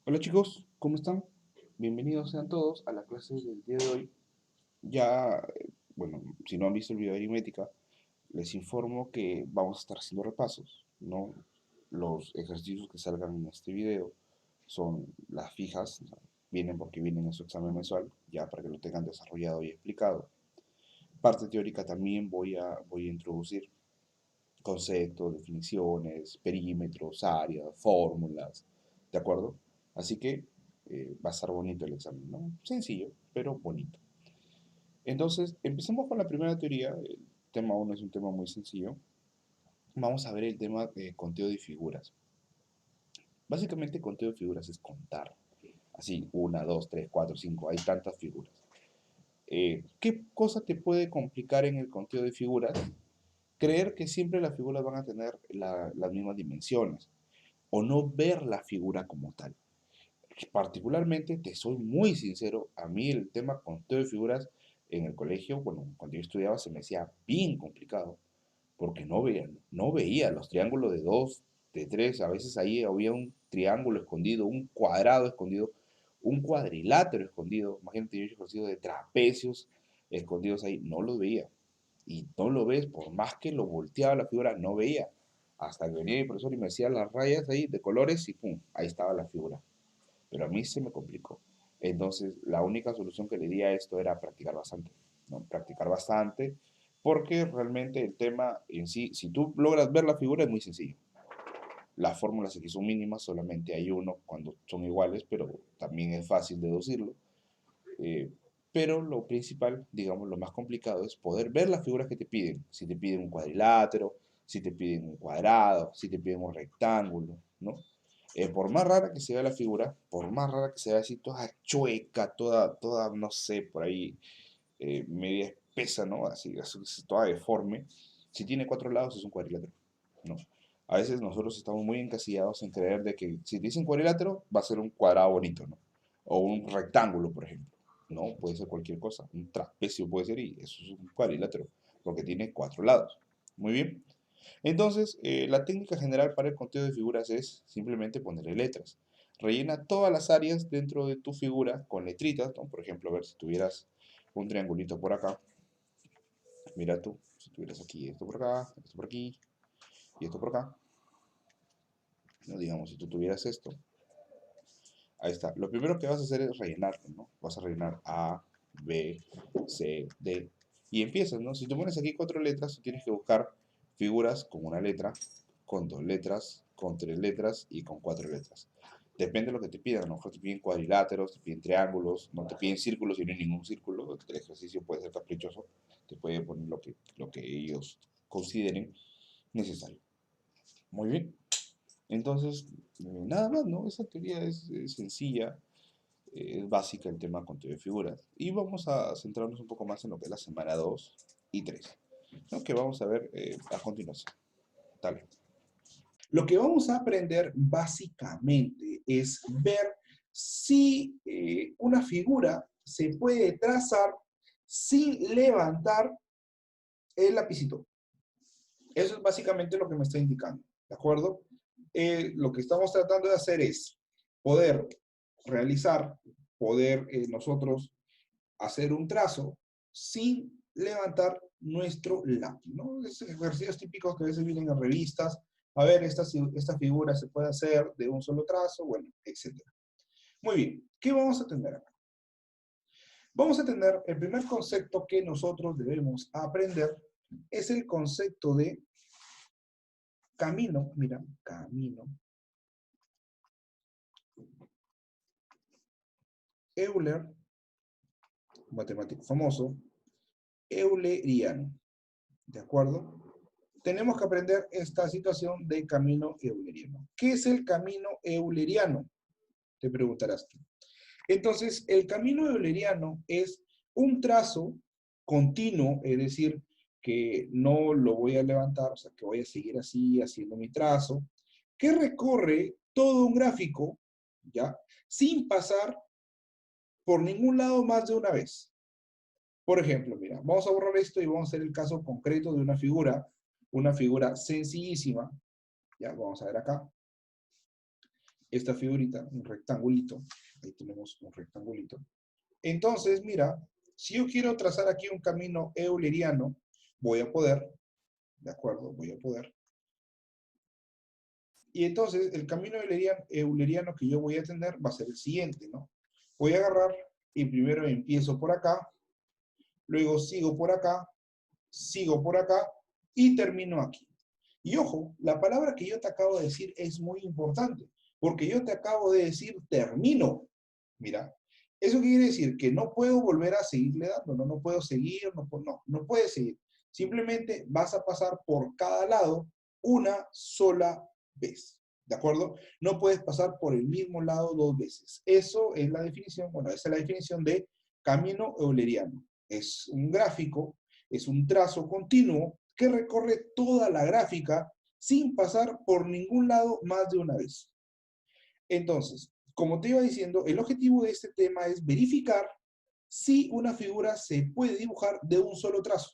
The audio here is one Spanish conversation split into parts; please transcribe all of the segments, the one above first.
Hola chicos, ¿cómo están? Bienvenidos sean todos a la clase del día de hoy. Ya, bueno, si no han visto el video de aritmética, les informo que vamos a estar haciendo repasos, ¿no? Los ejercicios que salgan en este video son las fijas, o sea, vienen porque vienen en su examen mensual, ya para que lo tengan desarrollado y explicado. Parte teórica también voy a introducir conceptos, definiciones, perímetros, áreas, fórmulas, ¿de acuerdo? Así que va a estar bonito el examen, ¿no? Sencillo, pero bonito. Entonces, empecemos con la primera teoría. El tema 1 es un tema muy sencillo. Vamos a ver el tema de conteo de figuras. Básicamente, conteo de figuras es contar. Así, 1, 2, 3, 4, 5, hay tantas figuras. ¿Qué cosa te puede complicar en el conteo de figuras? Creer que siempre las figuras van a tener las mismas dimensiones o no ver la figura como tal. Particularmente, te soy muy sincero, a mí el tema conteo de figuras en el colegio, bueno, cuando yo estudiaba se me hacía bien complicado, porque no veía los triángulos de 2, de 3, a veces ahí había un triángulo escondido, un cuadrado escondido, un cuadrilátero escondido, imagínate yo ejercicio de trapecios escondidos ahí, no los veía. Y no lo ves, por más que lo volteaba la figura, no veía. Hasta que venía mi profesor y me hacía las rayas ahí de colores y pum, ahí estaba la figura. Pero a mí se me complicó. Entonces, la única solución que le di a esto era practicar bastante, ¿no? Practicar bastante, porque realmente el tema en sí, si tú logras ver la figura, es muy sencillo. Las fórmulas aquí son mínimas, solamente hay uno cuando son iguales, pero también es fácil deducirlo. Eh, pero lo principal, digamos, lo más complicado es poder ver las figuras que te piden. Si te piden un cuadrilátero, si te piden un cuadrado, si te piden un rectángulo, ¿no? Por más rara que sea la figura, por más rara que sea así, toda chueca, toda, no sé, por ahí media espesa, ¿no? Así, toda deforme. Si tiene cuatro lados es un cuadrilátero, ¿no? A veces nosotros estamos muy encasillados en creer de que si te dicen cuadrilátero va a ser un cuadrado bonito, ¿no? O un rectángulo, por ejemplo. No, puede ser cualquier cosa. Un trapecio puede ser y eso es un cuadrilátero, porque tiene cuatro lados. Muy bien. Entonces, la técnica general para el conteo de figuras es simplemente ponerle letras. Rellena todas las áreas dentro de tu figura con letritas, ¿no? Por ejemplo, a ver si tuvieras un triangulito por acá. Mira tú, si tuvieras aquí esto por acá, esto por aquí y esto por acá. ¿No? Digamos, si tú tuvieras esto, ahí está. Lo primero que vas a hacer es rellenarlo, ¿no? Vas a rellenar A, B, C, D. Y empiezas, ¿no? Si tú pones aquí cuatro letras, tú tienes que buscar figuras con una letra, con dos letras, con tres letras y con cuatro letras. Depende de lo que te pidan. A lo mejor te piden cuadriláteros, te piden triángulos, no te piden círculos y no hay ningún círculo. El ejercicio puede ser caprichoso. Te puede poner lo que ellos consideren necesario. Muy bien. Entonces, nada más, ¿no? Esa teoría es sencilla, es básica el tema conteo de figuras. Y vamos a centrarnos un poco más en lo que es la semana 2 y 3, ¿no? Que vamos a ver a continuación. Dale. Lo que vamos a aprender básicamente es ver si una figura se puede trazar sin levantar el lapicito. Eso es básicamente lo que me está indicando, ¿de acuerdo? Lo que estamos tratando de hacer es poder realizar, poder nosotros hacer un trazo sin levantar nuestro lápiz, ¿no? Esos ejercicios típicos que a veces vienen en revistas, a ver, esta figura se puede hacer de un solo trazo, bueno, etcétera. Muy bien, ¿qué vamos a tener acá? Vamos a tener el primer concepto que nosotros debemos aprender, es el concepto de camino, mira, camino, Euler, matemático famoso, euleriano, ¿de acuerdo? Tenemos que aprender esta situación de camino euleriano. ¿Qué es el camino euleriano? Te preguntarás tú. Entonces, el camino euleriano es un trazo continuo, es decir, que no lo voy a levantar, o sea, que voy a seguir así, haciendo mi trazo, que recorre todo un gráfico, ¿ya? Sin pasar por ningún lado más de una vez. Por ejemplo, mira, vamos a borrar esto y vamos a hacer el caso concreto de una figura sencillísima. Ya, vamos a ver acá. esta figurita, un rectangulito. Ahí tenemos un rectangulito. Entonces, mira, si yo quiero trazar aquí un camino euleriano, voy a poder, ¿de acuerdo? Voy a poder. Y entonces el camino euleriano que yo voy a tener va a ser el siguiente, ¿no? Voy a agarrar y primero empiezo por acá, luego sigo por acá y termino aquí. Y ojo, la palabra que yo te acabo de decir es muy importante, porque yo te acabo de decir termino. Mira, ¿eso quiere decir? Que no puedo volver a seguirle dando, no puedo seguir, no puedes seguir. Simplemente vas a pasar por cada lado una sola vez. ¿De acuerdo? No puedes pasar por el mismo lado dos veces. Eso es la definición, bueno, esa es la definición de camino euleriano. Es un gráfico, es un trazo continuo que recorre toda la gráfica sin pasar por ningún lado más de una vez. Entonces, como te iba diciendo, el objetivo de este tema es verificar si una figura se puede dibujar de un solo trazo.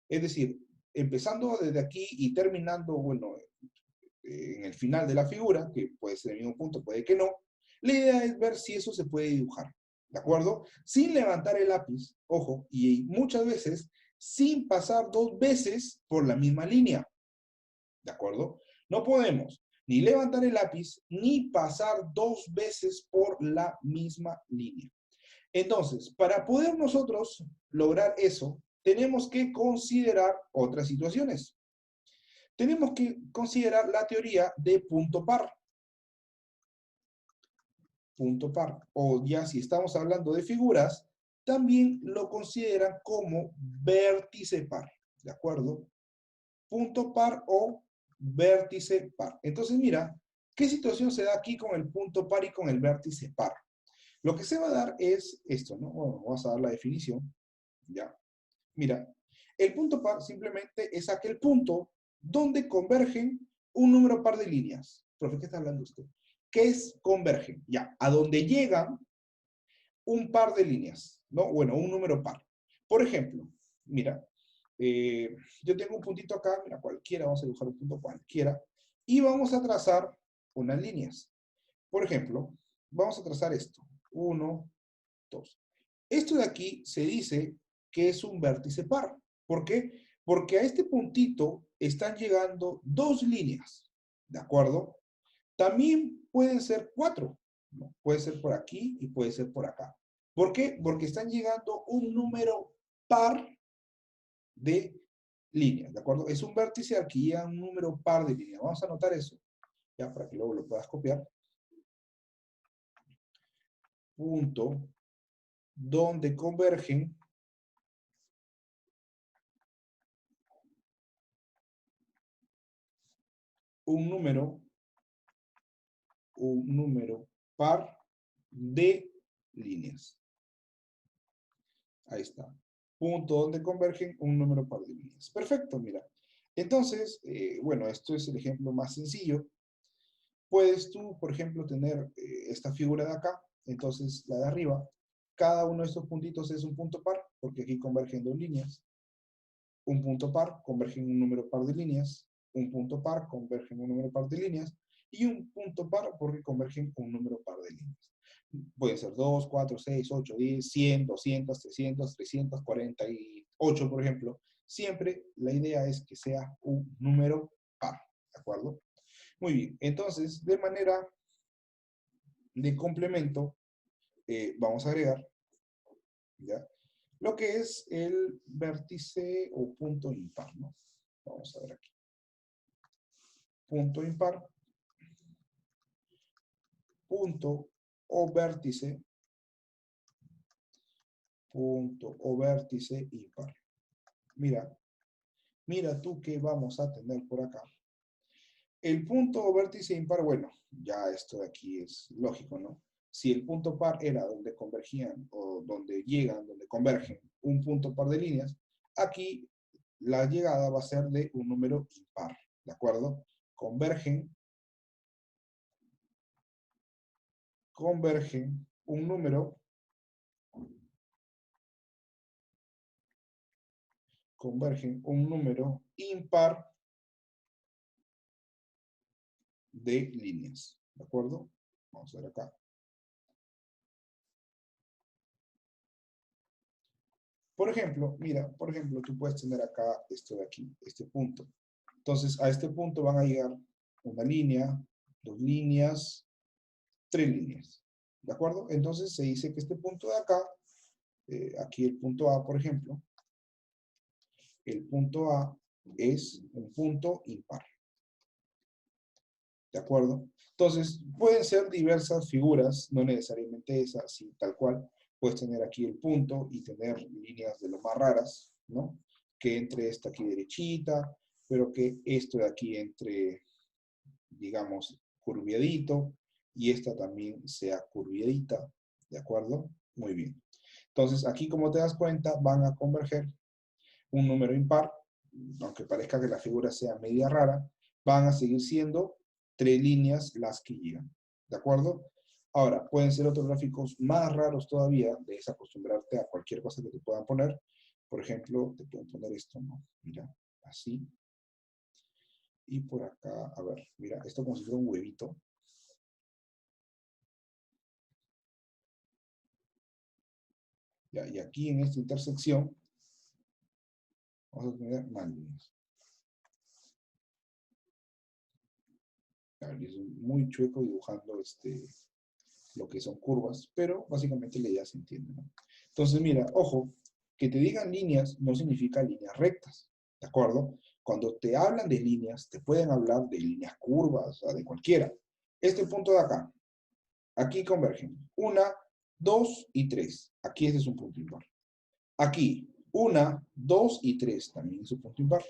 Es decir, empezando desde aquí y terminando, bueno, en el final de la figura, que puede ser el mismo punto, puede que no, la idea es ver si eso se puede dibujar, ¿de acuerdo? Sin levantar el lápiz, ojo, y muchas veces sin pasar dos veces por la misma línea, ¿de acuerdo? No podemos ni levantar el lápiz ni pasar dos veces por la misma línea. Entonces, para poder nosotros lograr eso, tenemos que considerar otras situaciones. Tenemos que considerar la teoría de punto par. Punto par. O ya si estamos hablando de figuras, también lo consideran como vértice par. ¿De acuerdo? Punto par o vértice par. Entonces, mira, ¿qué situación se da aquí con el punto par y con el vértice par? Lo que se va a dar es esto, ¿no? Bueno, vamos a dar la definición. Ya. Mira, el punto par simplemente es aquel punto donde convergen un número par de líneas. Profe, ¿qué está hablando usted? ¿Qué es convergen? Ya, a donde llegan un par de líneas, ¿no? Bueno, un número par. Por ejemplo, mira, yo tengo un puntito acá, mira, cualquiera, vamos a dibujar un punto cualquiera, y vamos a trazar unas líneas. Por ejemplo, vamos a trazar esto. 1, 2. Esto de aquí se dice que es un vértice par. ¿Por qué? Porque a este puntito están llegando dos líneas, ¿de acuerdo? También pueden ser cuatro, ¿no? Puede ser por aquí y puede ser por acá. ¿Por qué? Porque están llegando un número par de líneas, ¿de acuerdo? Es un vértice, aquí llega un número par de líneas. Vamos a anotar eso, ya para que luego lo puedas copiar. Punto donde convergen un número par de líneas. Ahí está. Punto donde convergen un número par de líneas. Perfecto, mira. Entonces, bueno, esto es el ejemplo más sencillo. Puedes tú, por ejemplo, tener esta figura de acá, entonces la de arriba, cada uno de estos puntitos es un punto par, porque aquí convergen dos líneas. Un punto par converge en un número par de líneas, un punto par converge en un número par de líneas, y un punto par porque convergen un número par de líneas. Pueden ser 2, 4, 6, 8, 10, 100, 200, 300, 348, por ejemplo. Siempre la idea es que sea un número par, ¿de acuerdo? Muy bien, entonces, de manera de complemento, vamos a agregar, ¿ya? Lo que es el vértice o punto impar, ¿no? Vamos a ver aquí. Punto impar, punto o vértice impar. Mira, mira tú qué vamos a tener por acá. El punto o vértice impar, bueno, ya esto de aquí es lógico, ¿no? Si el punto par era donde convergían o donde llegan, donde convergen un punto par de líneas, aquí la llegada va a ser de un número impar, ¿de acuerdo? Convergen un número, convergen un número impar de líneas, ¿de acuerdo? Vamos a ver acá. Por ejemplo, mira, por ejemplo, tú puedes tener acá esto de aquí, este punto. Entonces, a este punto van a llegar una línea, dos líneas, tres líneas. ¿De acuerdo? Entonces, se dice que este punto de acá, aquí el punto A, por ejemplo, el punto A es un punto impar. ¿De acuerdo? Entonces, pueden ser diversas figuras, no necesariamente esa, así tal cual. Puedes tener aquí el punto y tener líneas de lo más raras, ¿no? Que entre esta aquí derechita, pero que esto de aquí entre, digamos, curviadito, y esta también sea curviadita, ¿de acuerdo? Muy bien. Entonces, aquí como te das cuenta, van a converger un número impar, aunque parezca que la figura sea media rara, van a seguir siendo tres líneas las que llegan. ¿De acuerdo? Ahora, pueden ser otros gráficos más raros todavía, debes acostumbrarte a cualquier cosa que te puedan poner. Por ejemplo, te pueden poner esto, ¿no? Mira, así. Y por acá, a ver, mira, esto como si fuera un huevito. Ya, y aquí en esta intersección, vamos a tener más líneas. Es muy chueco dibujando lo que son curvas, pero básicamente la idea se entiende, ¿no? Entonces, mira, ojo, que te digan líneas no significa líneas rectas, ¿de acuerdo? Cuando te hablan de líneas, te pueden hablar de líneas curvas, o sea, de cualquiera. Este punto de acá, aquí convergen. 1, 2 y 3. Aquí este es un punto impar. Aquí, 1, 2 y 3 también es un punto impar.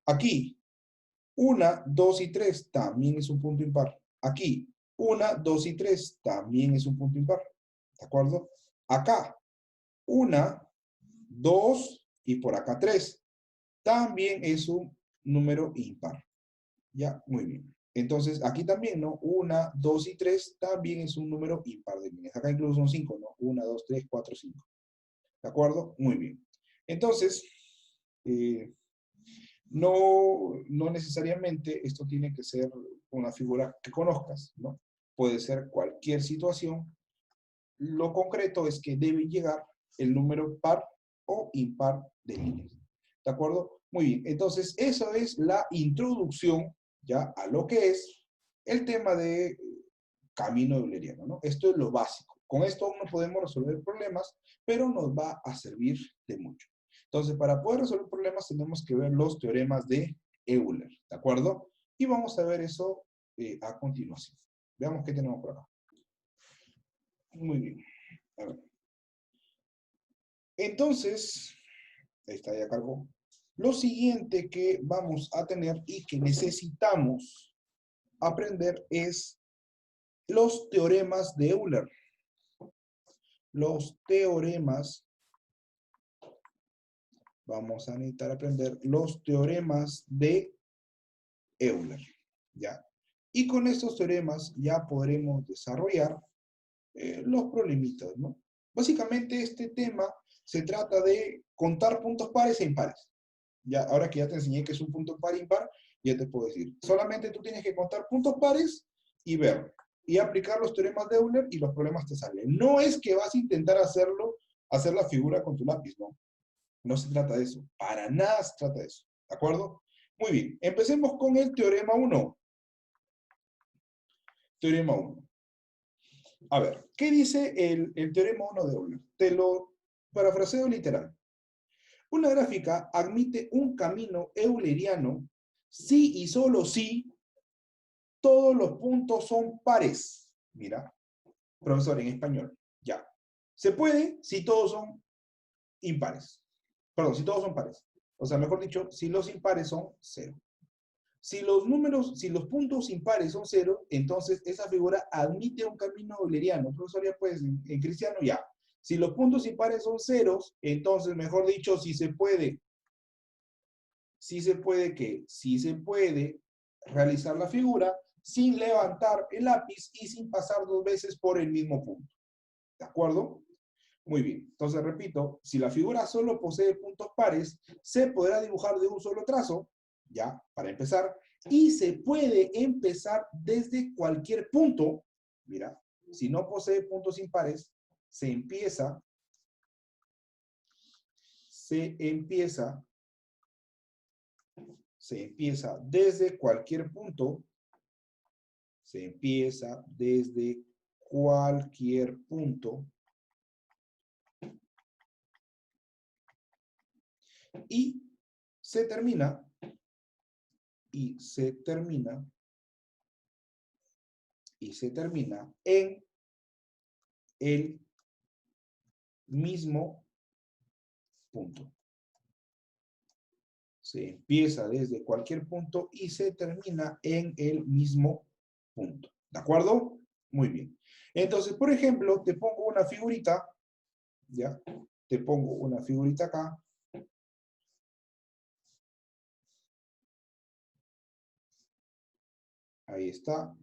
Aquí, 1, 2 y 3 también es un punto impar. Aquí, 1, 2 y 3 también es un punto impar. ¿De acuerdo? Acá, 1, 2 y por acá 3 también es un número impar. Ya, muy bien. Entonces, aquí también, ¿no? 1, 2 y 3 también es un número impar de líneas. Acá incluso son 5, ¿no? 1, 2, 3, 4, 5. ¿De acuerdo? Muy bien. Entonces, eh, no necesariamente esto tiene que ser una figura que conozcas, ¿no? Puede ser cualquier situación. Lo concreto es que debe llegar el número par o impar de líneas. ¿De acuerdo? Muy bien. Entonces, eso es la introducción ya a lo que es el tema de camino euleriano, ¿no? Esto es lo básico. Con esto aún no podemos resolver problemas, pero nos va a servir de mucho. Entonces, para poder resolver problemas tenemos que ver los teoremas de Euler, ¿de acuerdo? Y vamos a ver eso a continuación. Veamos qué tenemos por acá. Muy bien. A ver. Entonces, ahí está, ya cargó. Lo siguiente que vamos a tener y que necesitamos aprender es los teoremas de Euler. Los teoremas, vamos a necesitar aprender los teoremas de Euler, ¿ya? Y con estos teoremas ya podremos desarrollar los problemitas, ¿no? Básicamente este tema se trata de contar puntos pares e impares. Ya, ahora que ya te enseñé que es un punto par e impar, ya te puedo decir. Solamente tú tienes que contar puntos pares y ver. Y aplicar los teoremas de Euler y los problemas te salen. No es que vas a intentar hacerlo, hacer la figura con tu lápiz, ¿no? No se trata de eso. Para nada se trata de eso. ¿De acuerdo? Muy bien. Empecemos con el teorema 1. Teorema 1. A ver, ¿qué dice el teorema 1 de Euler? Te lo parafraseo literal. Una gráfica admite un camino euleriano si y solo si todos los puntos son pares. Mira, profesor, en español. Ya. Se puede si todos son impares. Perdón, si todos son pares. O sea, mejor dicho, si los impares son 0. Si los puntos impares son 0, entonces esa figura admite un camino euleriano. Profesor, ya pues, en cristiano ya. Si los puntos impares son 0, entonces, mejor dicho, si se puede. Si se puede, ¿qué? Si se puede realizar la figura sin levantar el lápiz y sin pasar dos veces por el mismo punto. ¿De acuerdo? Muy bien. Entonces, repito, si la figura solo posee puntos pares, se podrá dibujar de un solo trazo, ya, para empezar, y se puede empezar desde cualquier punto, Mira, si no posee puntos impares, se empieza desde cualquier punto, y se termina, en el mismo punto. Se empieza desde cualquier punto y se termina en el mismo punto. ¿De acuerdo? Muy bien. Entonces, por ejemplo, te pongo una figurita, ¿ya? Te pongo una figurita acá. Ahí está.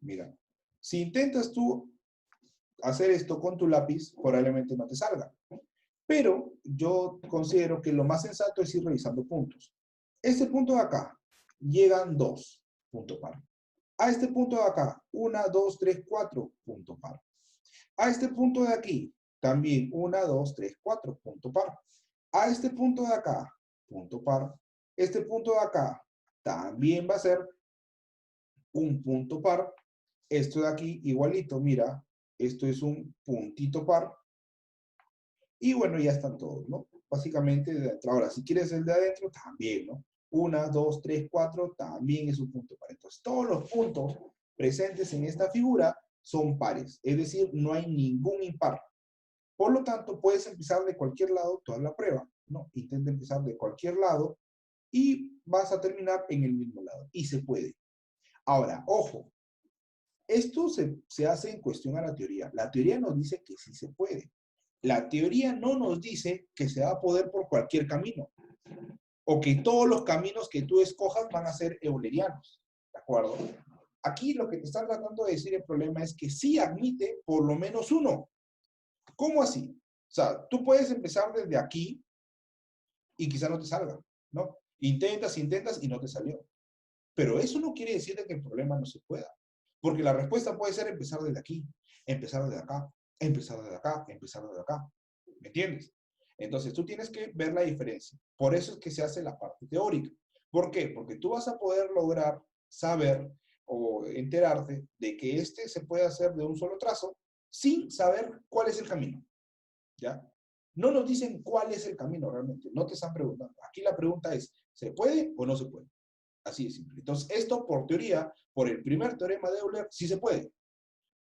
Mira, si intentas tú hacer esto con tu lápiz, probablemente no te salga. Pero yo considero que lo más sensato es ir revisando puntos. Este punto de acá, llegan 2, punto par. A este punto de acá, 1, 2, 3, 4, punto par. A este punto de aquí, también 1, 2, 3, 4, punto par. A este punto de acá, punto par. Este punto de acá también va a ser un punto par. Esto de aquí, igualito, mira, esto es un puntito par. Y bueno, ya están todos, ¿no? Básicamente, de adentro. Ahora, si quieres el de adentro, también, ¿no? 1, 2, 3, 4, también es un punto par. Entonces, todos los puntos presentes en esta figura son pares. Es decir, no hay ningún impar. Por lo tanto, puedes empezar de cualquier lado toda la prueba, ¿no? Intenta empezar de cualquier lado y vas a terminar en el mismo lado. Y se puede. Ahora, ojo, esto se hace en cuestión a la teoría. La teoría nos dice que sí se puede. La teoría no nos dice que se va a poder por cualquier camino, o que todos los caminos que tú escojas van a ser eulerianos, ¿de acuerdo? Aquí lo que te está tratando de decir el problema es que sí admite por lo menos uno. ¿Cómo así? O sea, tú puedes empezar desde aquí y quizá no te salga, ¿no? Intentas y no te salió. Pero eso no quiere decir que el problema no se pueda. Porque la respuesta puede ser empezar desde aquí, empezar desde acá, empezar desde acá, empezar desde acá. ¿Me entiendes? Entonces tú tienes que ver la diferencia. Por eso es que se hace la parte teórica. ¿Por qué? Porque tú vas a poder lograr saber o enterarte de que este se puede hacer de un solo trazo sin saber cuál es el camino. ¿Ya? No nos dicen cuál es el camino realmente. No te están preguntando. Aquí la pregunta es, ¿se puede o no se puede? Así de simple. Entonces, esto por teoría, por el primer teorema de Euler, sí se puede.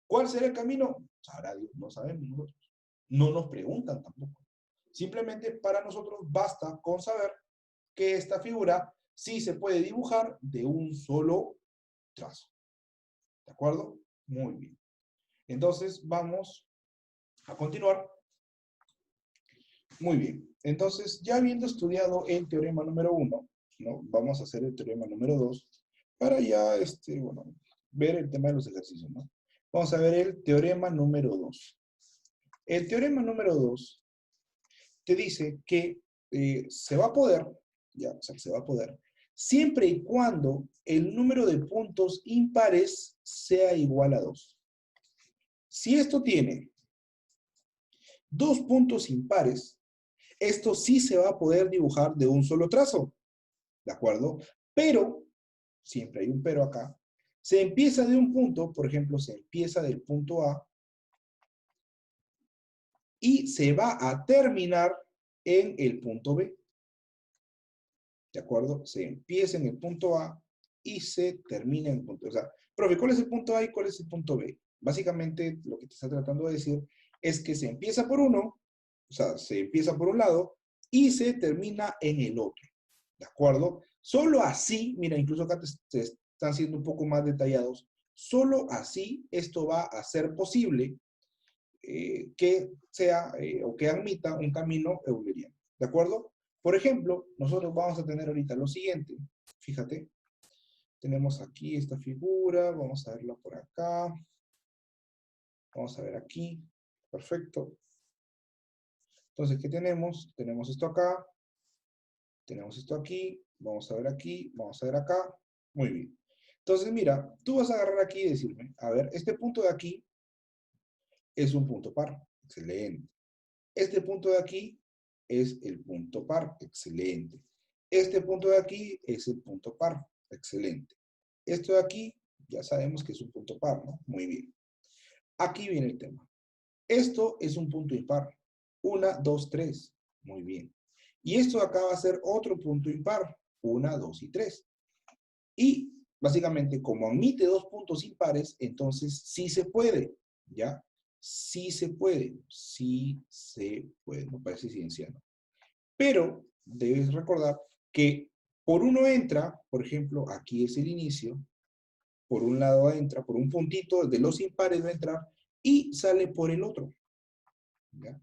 ¿Cuál será el camino? Sabrá Dios, no sabemos nosotros. No nos preguntan tampoco. Simplemente para nosotros basta con saber que esta figura sí se puede dibujar de un solo trazo. ¿De acuerdo? Muy bien. Entonces, vamos a continuar. Muy bien. Entonces, ya habiendo estudiado el teorema número 1, ¿no? Vamos a hacer el teorema número 2 para ya, bueno, ver el tema de los ejercicios, ¿no? Vamos a ver el teorema número 2. El teorema número 2 te dice que se va a poder, ya, o sea, se va a poder, siempre y cuando el número de puntos impares sea igual a 2. Si esto tiene 2 puntos impares, esto sí se va a poder dibujar de un solo trazo, ¿de acuerdo? Pero, siempre hay un pero acá, se empieza de un punto, por ejemplo, se empieza del punto A, y se va a terminar en el punto B. ¿De acuerdo? Se empieza en el punto A y se termina en el punto B. O sea, profe, ¿cuál es el punto A y cuál es el punto B? Básicamente, lo que te está tratando de decir es que se empieza por uno, o sea, se empieza por un lado y se termina en el otro. ¿De acuerdo? Solo así, mira, incluso acá te están siendo un poco más detallados, solo así esto va a ser posible que sea o que admita un camino euleriano. ¿De acuerdo? Por ejemplo, nosotros vamos a tener ahorita lo siguiente. Fíjate, tenemos aquí esta figura, vamos a verla por acá. Vamos a ver aquí. Perfecto. Entonces, ¿qué tenemos? Tenemos esto acá, tenemos esto aquí, vamos a ver aquí, vamos a ver acá. Muy bien. Entonces, mira, tú vas a agarrar aquí y decirme, a ver, este punto de aquí es un punto par. Excelente. Este punto de aquí es el punto par. Excelente. Este punto de aquí es el punto par. Excelente. Esto de aquí, ya sabemos que es un punto par, ¿no? Muy bien. Aquí viene el tema. Esto es un punto impar. 1, 2, 3. Muy bien. Y esto de acá va a ser otro punto impar. 1, 2 y 3. Y básicamente, como admite dos puntos impares, entonces sí se puede, ¿ya? Sí se puede, sí se puede. No parece ciencia, ¿no? Pero debes recordar que por uno entra, por ejemplo, aquí es el inicio, por un lado entra, por un puntito de los impares va a entrar y sale por el otro, ¿ya?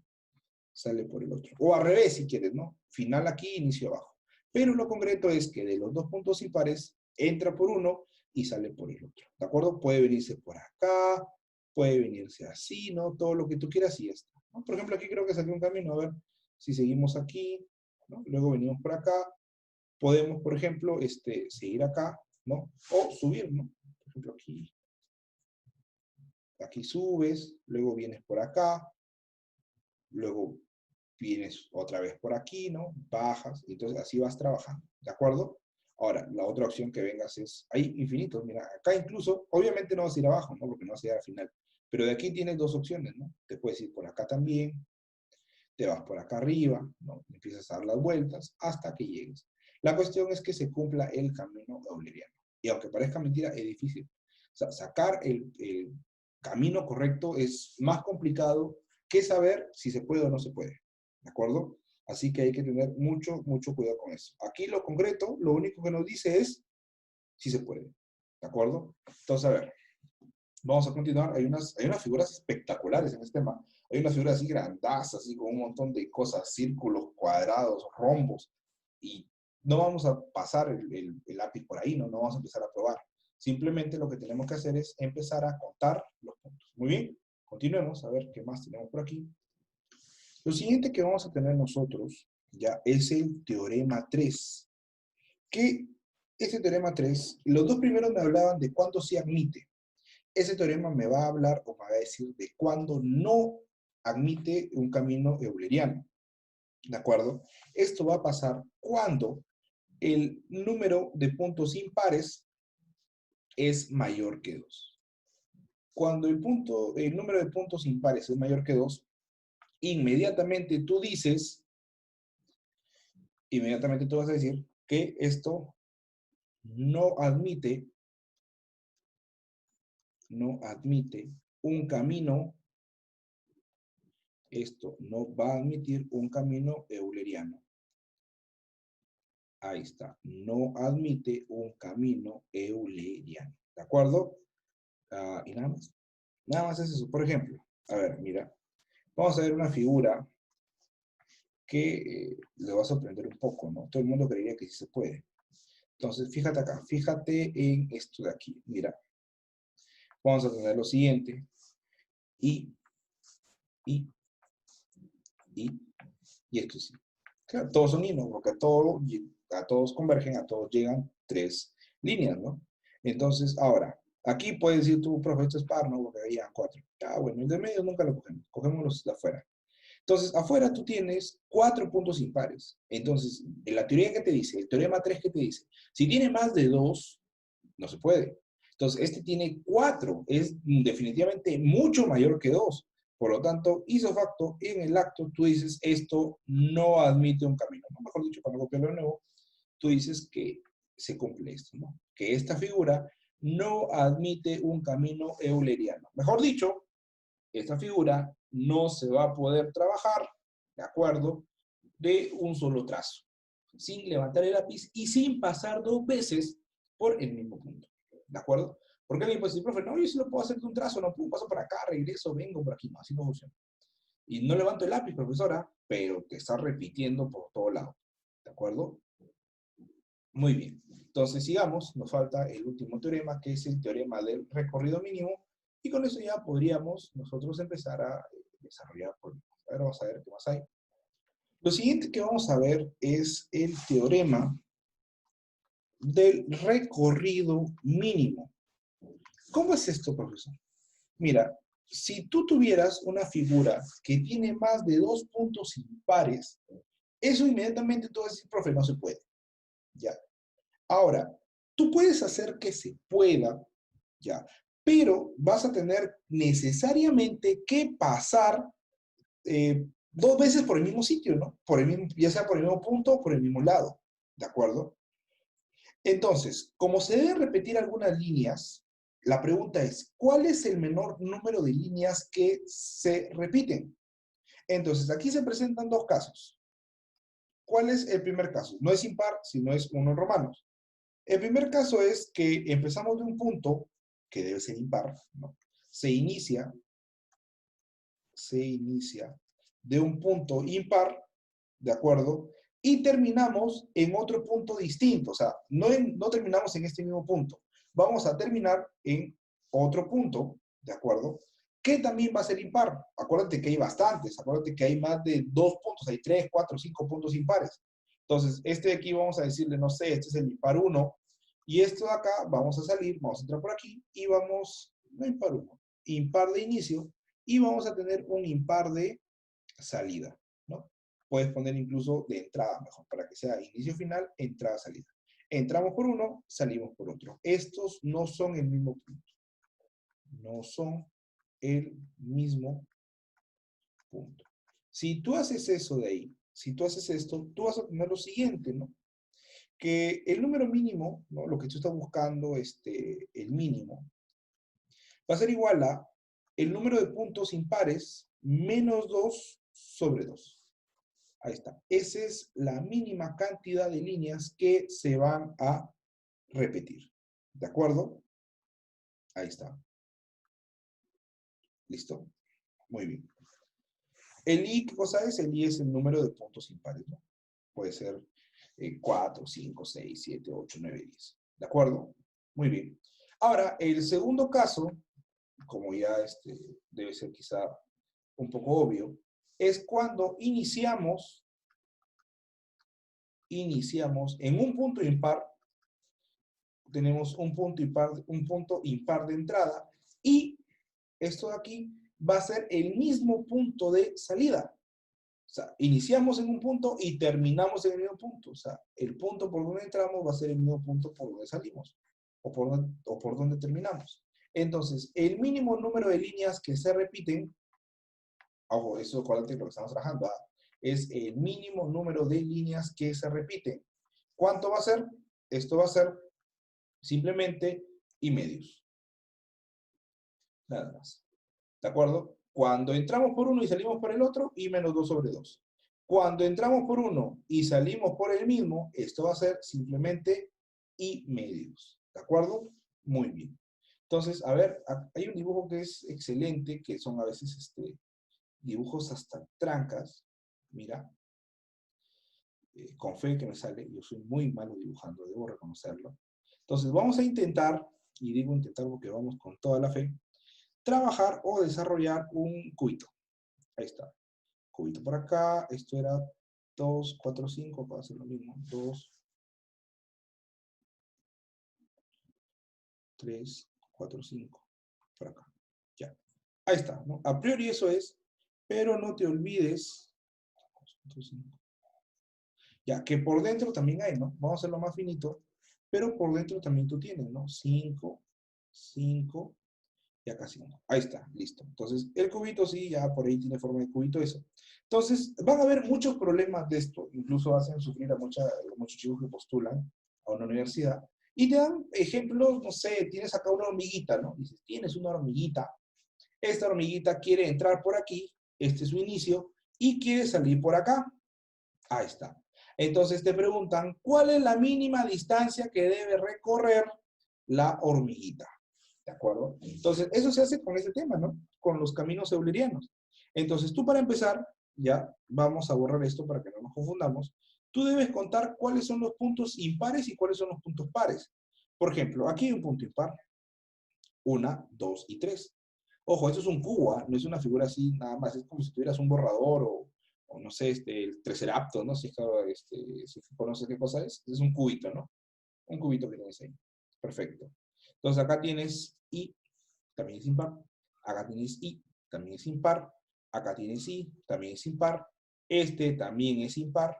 Sale por el otro. O al revés, si quieres, ¿no? Final aquí, inicio abajo. Pero lo concreto es que de los dos puntos impares, entra por uno y sale por el otro. ¿De acuerdo? Puede venirse por acá, puede venirse así, ¿no? Todo lo que tú quieras y ya está, ¿no? Por ejemplo, aquí creo que salió un camino. A ver, si seguimos aquí, ¿no? Luego venimos por acá. Podemos, por ejemplo, seguir acá, ¿no? O subir, ¿no? Por ejemplo, aquí subes, luego vienes por acá, luego vienes otra vez por aquí, ¿no? Bajas, y entonces así vas trabajando, ¿de acuerdo? Ahora, la otra opción que vengas es, hay infinitos, mira, acá incluso, obviamente no vas a ir abajo, ¿no? Porque no vas a llegar al final, pero de aquí tienes dos opciones, ¿no? Te puedes ir por acá también, te vas por acá arriba, ¿no? Empiezas a dar las vueltas hasta que llegues. La cuestión es que se cumpla el camino euleriano. Y aunque parezca mentira, es difícil. O sea, sacar el camino correcto es más complicado que saber si se puede o no se puede. ¿De acuerdo? Así que hay que tener mucho, mucho cuidado con eso. Aquí lo concreto, lo único que nos dice es si se puede. ¿De acuerdo? Entonces, a ver, vamos a continuar. Hay unas figuras espectaculares en este tema. Hay unas figuras así grandazas, así con un montón de cosas, círculos, cuadrados, rombos. Y no vamos a pasar el lápiz por ahí, ¿no? No vamos a empezar a probar. Simplemente lo que tenemos que hacer es empezar a contar los puntos. Muy bien, continuemos a ver qué más tenemos por aquí. Lo siguiente que vamos a tener nosotros ya es el teorema 3. Que este teorema 3, los dos primeros me hablaban de cuándo se admite. Ese teorema me va a hablar o me va a decir de cuándo no admite un camino euleriano. ¿De acuerdo? Esto va a pasar cuando el número de puntos impares es mayor que 2. Cuando el número de puntos impares es mayor que 2, inmediatamente tú dices, inmediatamente tú vas a decir que esto no admite un camino, esto no va a admitir un camino euleriano. Ahí está. No admite un camino euleriano. ¿De acuerdo? Y nada más. Nada más es eso. Por ejemplo, a ver, mira. Vamos a ver una figura que le va a sorprender un poco, ¿no? Todo el mundo creería que sí se puede. Entonces, fíjate acá. Fíjate en esto de aquí. Mira. Vamos a tener lo siguiente. Y, y, y, y esto sí. Claro, todos son y, ¿no? Porque a todos convergen, a todos llegan tres líneas, ¿no? Entonces, ahora, aquí puedes decir tú, profe, esto es par, ¿no? Porque ahí llegan cuatro. Ah, bueno, el de medio nunca lo cogemos, cogemos los de afuera. Entonces, afuera tú tienes cuatro puntos impares. Entonces, en la teoría que te dice, el teorema 3 que te dice, si tiene más de dos, no se puede. Entonces, este tiene cuatro, es definitivamente mucho mayor que dos. Por lo tanto, hizo facto, en el acto tú dices, esto no admite un camino. ¿No? Mejor dicho, para no copiarlo de nuevo, tú dices que se cumple esto, ¿no? Que esta figura no admite un camino euleriano. Mejor dicho, esta figura no se va a poder trabajar, ¿de acuerdo?, de un solo trazo, sin levantar el lápiz y sin pasar dos veces por el mismo punto, ¿de acuerdo? Porque alguien puede decir, profe, no, yo sí lo puedo hacer de un trazo, no puedo, paso por acá, regreso, vengo por aquí, no, así no funciona. Y no levanto el lápiz, profesora, pero te está repitiendo por todo lado, ¿de acuerdo? Muy bien. Entonces, sigamos. Nos falta el último teorema, que es el teorema del recorrido mínimo. Y con eso ya podríamos nosotros empezar a desarrollar problemas. A ver, vamos a ver qué más hay. Lo siguiente que vamos a ver es el teorema del recorrido mínimo. ¿Cómo es esto, profesor? Mira, si tú tuvieras una figura que tiene más de 2 puntos impares, eso inmediatamente tú vas a decir, profe, no se puede. Ya. Ahora, tú puedes hacer que se pueda, ya, pero vas a tener necesariamente que pasar 2 veces por el mismo sitio, ¿no? Por el mismo, ya sea por el mismo punto o por el mismo lado, ¿de acuerdo? Entonces, como se deben repetir algunas líneas, la pregunta es, ¿cuál es el menor número de líneas que se repiten? Entonces, aquí se presentan dos casos. ¿Cuál es el primer caso? No es impar, sino es uno en romanos. El primer caso es que empezamos de un punto, que debe ser impar, ¿no? Se inicia de un punto impar, ¿de acuerdo? Y terminamos en otro punto distinto, o sea, no terminamos en este mismo punto, vamos a terminar en otro punto, ¿de acuerdo? Que también va a ser impar. Acuérdate que hay bastantes, acuérdate que hay más de 2 puntos, hay 3, 4, 5 puntos impares. Entonces, este de aquí vamos a decirle, no sé, este es el impar 1, y esto de acá, vamos a salir, vamos a entrar por aquí, y vamos, no impar 1, impar de inicio, y vamos a tener un impar de salida, ¿no? Puedes poner incluso de entrada mejor, para que sea inicio-final, entrada-salida. Entramos por uno, salimos por otro. Estos no son el mismo punto. No son el mismo punto. Si tú haces eso de ahí, si tú haces esto, tú vas a tener lo siguiente, ¿no? Que el número mínimo, ¿no? Lo que tú estás buscando, el mínimo, va a ser igual a el número de puntos impares menos 2 sobre 2. Ahí está. Esa es la mínima cantidad de líneas que se van a repetir. ¿De acuerdo? Ahí está. ¿Listo? Muy bien. El I, ¿qué cosa es? El I es el número de puntos impares, ¿no? Puede ser 4, 5, 6, 7, 8, 9, 10. ¿De acuerdo? Muy bien. Ahora, el segundo caso, como ya debe ser quizá un poco obvio, es cuando iniciamos en un punto impar, tenemos un punto impar de entrada, y esto de aquí va a ser el mismo punto de salida. O sea, iniciamos en un punto y terminamos en el mismo punto. O sea, el punto por donde entramos va a ser el mismo punto por donde salimos, o por donde terminamos. Entonces, el mínimo número de líneas que se repiten, ojo, eso es lo que estamos trabajando, es el mínimo número de líneas que se repiten. ¿Cuánto va a ser? Esto va a ser simplemente y medios. Nada más. ¿De acuerdo? Cuando entramos por uno y salimos por el otro, y menos 2 sobre 2. Cuando entramos por uno y salimos por el mismo, esto va a ser simplemente y medios. ¿De acuerdo? Muy bien. Entonces, a ver, hay un dibujo que es excelente, que son a veces dibujos hasta trancas. Mira, con fe que me sale, yo soy muy malo dibujando, debo reconocerlo. Entonces, vamos a intentar, y digo intentar porque vamos con toda la fe, trabajar o desarrollar un cubito. Ahí está. Cubito por acá. Esto era 2, 4, 5. Va a ser lo mismo. 2, 3, 4, 5. Por acá. Ya. Ahí está, ¿no? A priori eso es, pero no te olvides. 4, 5. Ya, que por dentro también hay, ¿no? Vamos a hacerlo más finito, pero por dentro también tú tienes, ¿no? 5, 5, y acá 5. Ahí está, listo. Entonces, el cubito sí, ya por ahí tiene forma de cubito eso. Entonces, van a haber muchos problemas de esto, incluso hacen sufrir a muchos chicos que postulan a una universidad, y te dan ejemplos, no sé, tienes acá una hormiguita, ¿no? Dices, tienes una hormiguita, esta hormiguita quiere entrar por aquí, este es su inicio, y quiere salir por acá. Ahí está. Entonces te preguntan, ¿cuál es la mínima distancia que debe recorrer la hormiguita? ¿De acuerdo? Entonces, eso se hace con ese tema, ¿no? Con los caminos eulerianos. Entonces, tú para empezar, ya vamos a borrar esto para que no nos confundamos, tú debes contar cuáles son los puntos impares y cuáles son los puntos pares. Por ejemplo, aquí hay un punto impar. 1, 2 y 3. Ojo, esto es un cubo, ¿eh? No es una figura así nada más, es como si tuvieras un borrador o no sé, el Triceratops, ¿no? Si es que conoces qué cosa es un cubito, ¿no? Un cubito que tienes ahí. Perfecto. Entonces acá tienes I, también es impar. Acá tienes I, también es impar. Acá tienes I, también es impar. Este también es impar.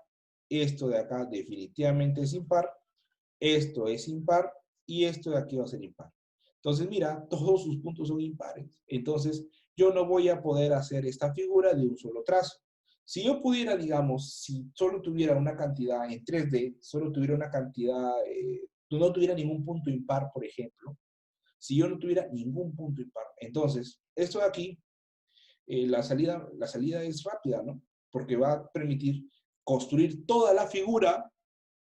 Esto de acá definitivamente es impar. Esto es impar. Y esto de aquí va a ser impar. Entonces, mira, todos sus puntos son impares. Entonces, yo no voy a poder hacer esta figura de un solo trazo. Si yo pudiera, digamos, si solo tuviera una cantidad en 3D, solo tuviera una cantidad, no tuviera ningún punto impar, por ejemplo, si yo no tuviera ningún punto impar, entonces, esto de aquí, la salida es rápida, ¿no? Porque va a permitir construir toda la figura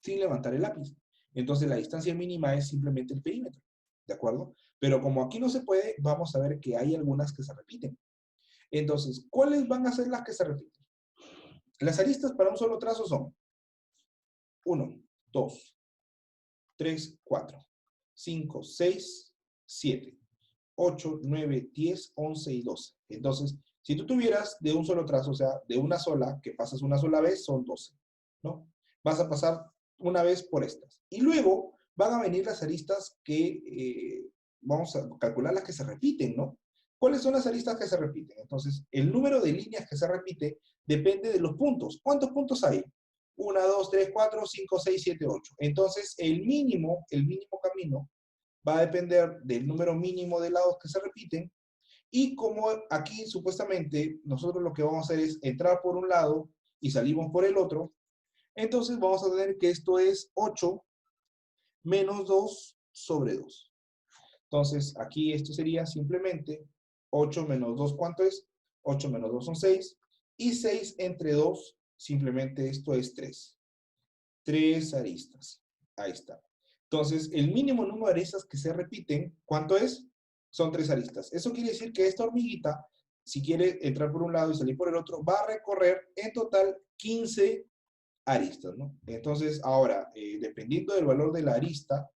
sin levantar el lápiz. Entonces, la distancia mínima es simplemente el perímetro, ¿de acuerdo? Pero como aquí no se puede, vamos a ver que hay algunas que se repiten. Entonces, ¿cuáles van a ser las que se repiten? Las aristas para un solo trazo son 1, 2, 3, 4, 5, 6, 7, 8, 9, 10, 11 y 12. Entonces, si tú tuvieras de un solo trazo, o sea, de una sola, que pasas una sola vez, son 12, ¿no? Vas a pasar una vez por estas. Y luego van a venir las aristas que, vamos a calcular las que se repiten, ¿no? ¿Cuáles son las aristas que se repiten? Entonces, el número de líneas que se repite depende de los puntos. ¿Cuántos puntos hay? 1, 2, 3, 4, 5, 6, 7, 8. Entonces, el mínimo camino va a depender del número mínimo de lados que se repiten. Y como aquí supuestamente nosotros lo que vamos a hacer es entrar por un lado y salimos por el otro, entonces vamos a tener que esto es 8 menos 2 sobre 2. Entonces aquí esto sería simplemente 8 menos 2, ¿cuánto es? 8 menos 2 son 6. Y 6 entre 2, simplemente esto es 3. 3 aristas. Ahí está. Entonces, el mínimo número de aristas que se repiten, ¿cuánto es? Son 3 aristas. Eso quiere decir que esta hormiguita, si quiere entrar por un lado y salir por el otro, va a recorrer en total 15 aristas, ¿no? Entonces, ahora, dependiendo del valor de la arista,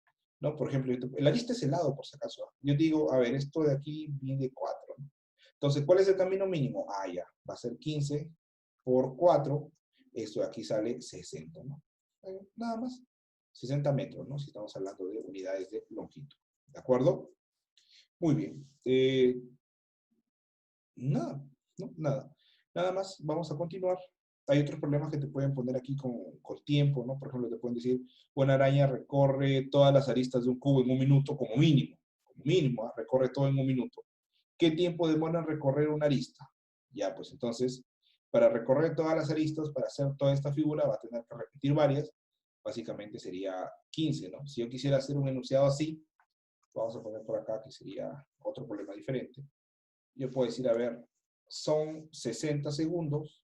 ¿no? Por ejemplo, el arista es el lado, por si acaso. Yo digo, a ver, esto de aquí mide 4, ¿no? Entonces, ¿cuál es el camino mínimo? Ah, ya, va a ser 15 por 4, esto de aquí sale 60, ¿no? Nada más, 60 metros, ¿no? Si estamos hablando de unidades de longitud, ¿de acuerdo? Muy bien. Nada, ¿no? Nada. Nada más, vamos a continuar. Hay otros problemas que te pueden poner aquí con tiempo, ¿no? Por ejemplo, te pueden decir, una araña recorre todas las aristas de un cubo en un minuto como mínimo. Como mínimo, ¿ah? Recorre todo en un minuto. ¿Qué tiempo demora en recorrer una arista? Ya, pues entonces, para recorrer todas las aristas, para hacer toda esta figura, va a tener que repetir varias. Básicamente sería 15, ¿no? Si yo quisiera hacer un enunciado así, vamos a poner por acá que sería otro problema diferente. Yo puedo decir, a ver, son 60 segundos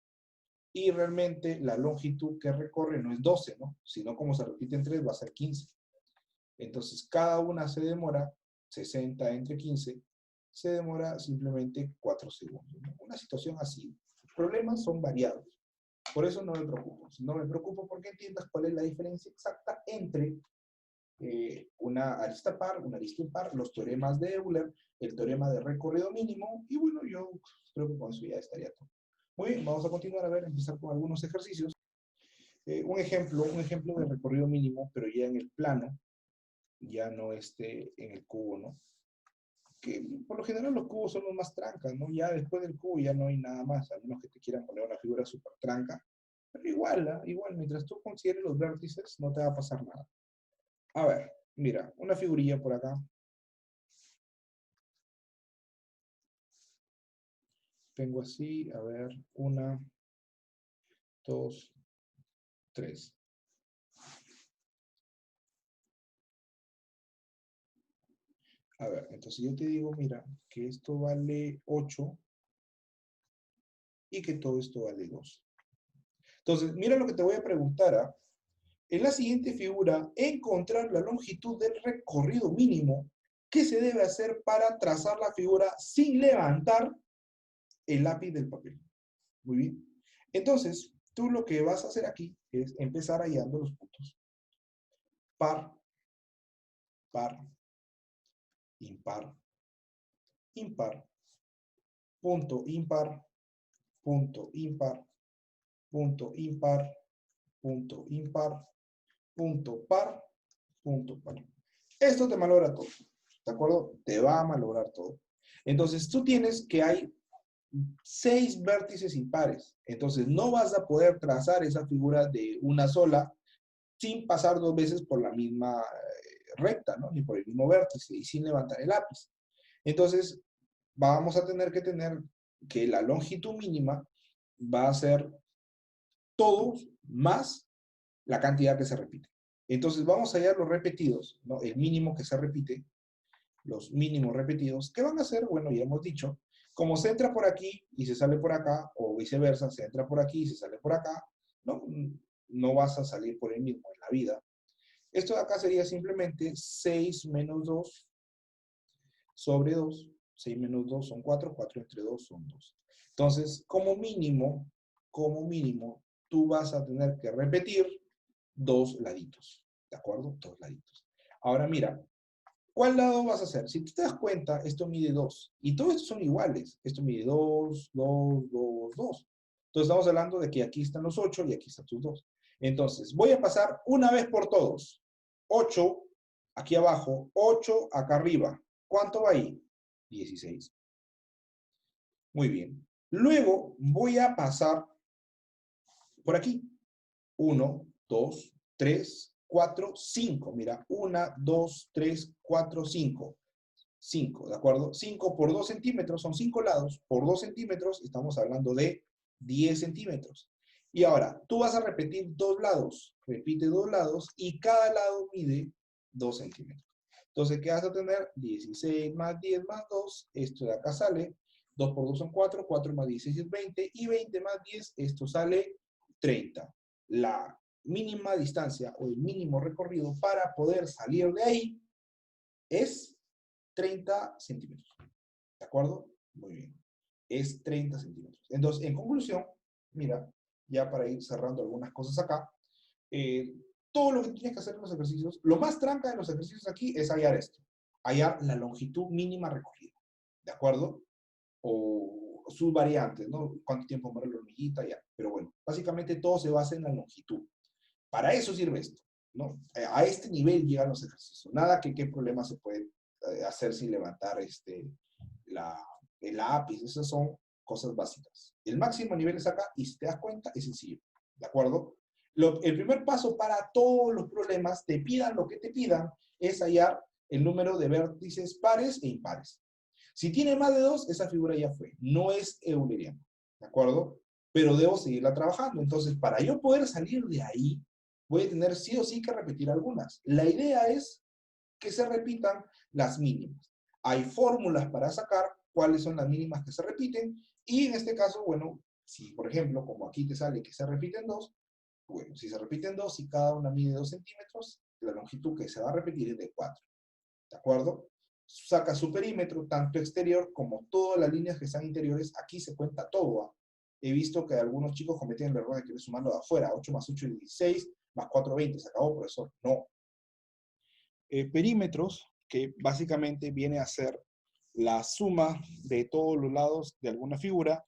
y realmente la longitud que recorre no es 12, ¿no? Sino como se repite en 3 va a ser 15. Entonces, cada una se demora 60 entre 15, se demora simplemente 4 segundos, ¿no? Una situación así. Los problemas son variados. Por eso no me preocupo. No me preocupo porque entiendas cuál es la diferencia exacta entre una arista par, una arista impar, los teoremas de Euler, el teorema de recorrido mínimo, y bueno, yo creo que con eso ya estaría todo. Muy bien, vamos a continuar a ver, empezar con algunos ejercicios. Un ejemplo de recorrido mínimo, pero ya en el plano, ya no en el cubo, ¿no? Que por lo general los cubos son los más trancas, ¿no? Ya después del cubo ya no hay nada más, a menos que te quieran poner una figura súper tranca. Pero igual, igual, mientras tú consideres los vértices, no te va a pasar nada. A ver, mira, una figurilla por acá. Tengo así, a ver, 1, 2, 3. A ver, entonces yo te digo, mira, que esto vale 8 y que todo esto vale 2. Entonces, mira lo que te voy a preguntar, ¿ah? En la siguiente figura, encontrar la longitud del recorrido mínimo. ¿Qué se debe hacer para trazar la figura sin levantar el lápiz del papel? Muy bien. Entonces, tú lo que vas a hacer aquí es empezar hallando los puntos. Par, par, impar, impar, punto impar, punto impar, punto impar, punto impar, punto par 2.4. Esto te malogra todo, ¿de acuerdo? Te va a malograr todo. Entonces, tú tienes que hay 6 vértices impares. Entonces, no vas a poder trazar esa figura de una sola sin pasar 2 veces por la misma recta, ¿no? Ni por el mismo vértice y sin levantar el lápiz. Entonces, vamos a tener que la longitud mínima va a ser todos más la cantidad que se repite. Entonces, vamos a hallar los repetidos, ¿no? El mínimo que se repite, los mínimos repetidos. ¿Qué van a hacer? Bueno, ya hemos dicho, como se entra por aquí y se sale por acá, o viceversa, se entra por aquí y se sale por acá, ¿no? No vas a salir por el mismo en la vida. Esto de acá sería simplemente 6 menos 2 sobre 2. 6 menos 2 son 4, 4 entre 2 son 2. Entonces, como mínimo, tú vas a tener que repetir 2 laditos, ¿de acuerdo? 2 laditos. Ahora mira, ¿cuál lado vas a hacer? Si tú te das cuenta, esto mide 2. Y todos estos son iguales. Esto mide 2, 2, 2, 2. Entonces estamos hablando de que aquí están los 8 y aquí están tus 2. Entonces, voy a pasar una vez por todos. 8 aquí abajo, 8 acá arriba. ¿Cuánto va ahí? 16. Muy bien. Luego voy a pasar por aquí. 1, 2, 3, 4, 5. Mira, 1, 2, 3, 4, 5. 5, ¿de acuerdo? 5 por 2 centímetros son 5 lados. Por 2 centímetros estamos hablando de 10 centímetros. Y ahora, tú vas a repetir 2 lados. Repite 2 lados y cada lado mide 2 centímetros. Entonces, ¿qué vas a tener? 16 más 10 más 2. Esto de acá sale. 2 por 2 son 4. 4 más 16 es 20. Y 20 más 10, esto sale 30. La mínima distancia o el mínimo recorrido para poder salir de ahí es 30 centímetros. ¿De acuerdo? Muy bien. Es 30 centímetros. Entonces, en conclusión, mira, ya para ir cerrando algunas cosas acá, eh, todo lo que tienes que hacer en los ejercicios, lo más tranca de los ejercicios aquí es hallar esto, hallar la longitud mínima recorrida. ¿De acuerdo? O sus variantes, ¿no? ¿Cuánto tiempo muere la hormiguita? Ya. Pero bueno, básicamente todo se basa en la longitud. Para eso sirve esto, ¿no? A este nivel llegan los ejercicios. Nada que qué problema se puede hacer sin levantar la, el lápiz. Esas son cosas básicas. El máximo nivel es acá y si te das cuenta es sencillo. ¿De acuerdo? El primer paso para todos los problemas, te pidan lo que te pidan, es hallar el número de vértices pares e impares. Si tiene más de 2, esa figura ya fue. No es euleriana. ¿De acuerdo? Pero debo seguirla trabajando. Entonces, para yo poder salir de ahí, voy a tener sí o sí que repetir algunas. La idea es que se repitan las mínimas. Hay fórmulas para sacar cuáles son las mínimas que se repiten y en este caso, bueno, si por ejemplo, como aquí te sale que se repiten 2, bueno, si se repiten 2 y cada una mide 2 centímetros, la longitud que se va a repetir es de 4. ¿De acuerdo? Saca su perímetro, tanto exterior como todas las líneas que están interiores. Aquí se cuenta todo. ¿Ah? He visto que algunos chicos cometen el error de querer sumarlo de afuera. 8 más 8 es 16, más 4, 20. Se acabó, profesor. No. Perímetros, que básicamente viene a ser la suma de todos los lados de alguna figura,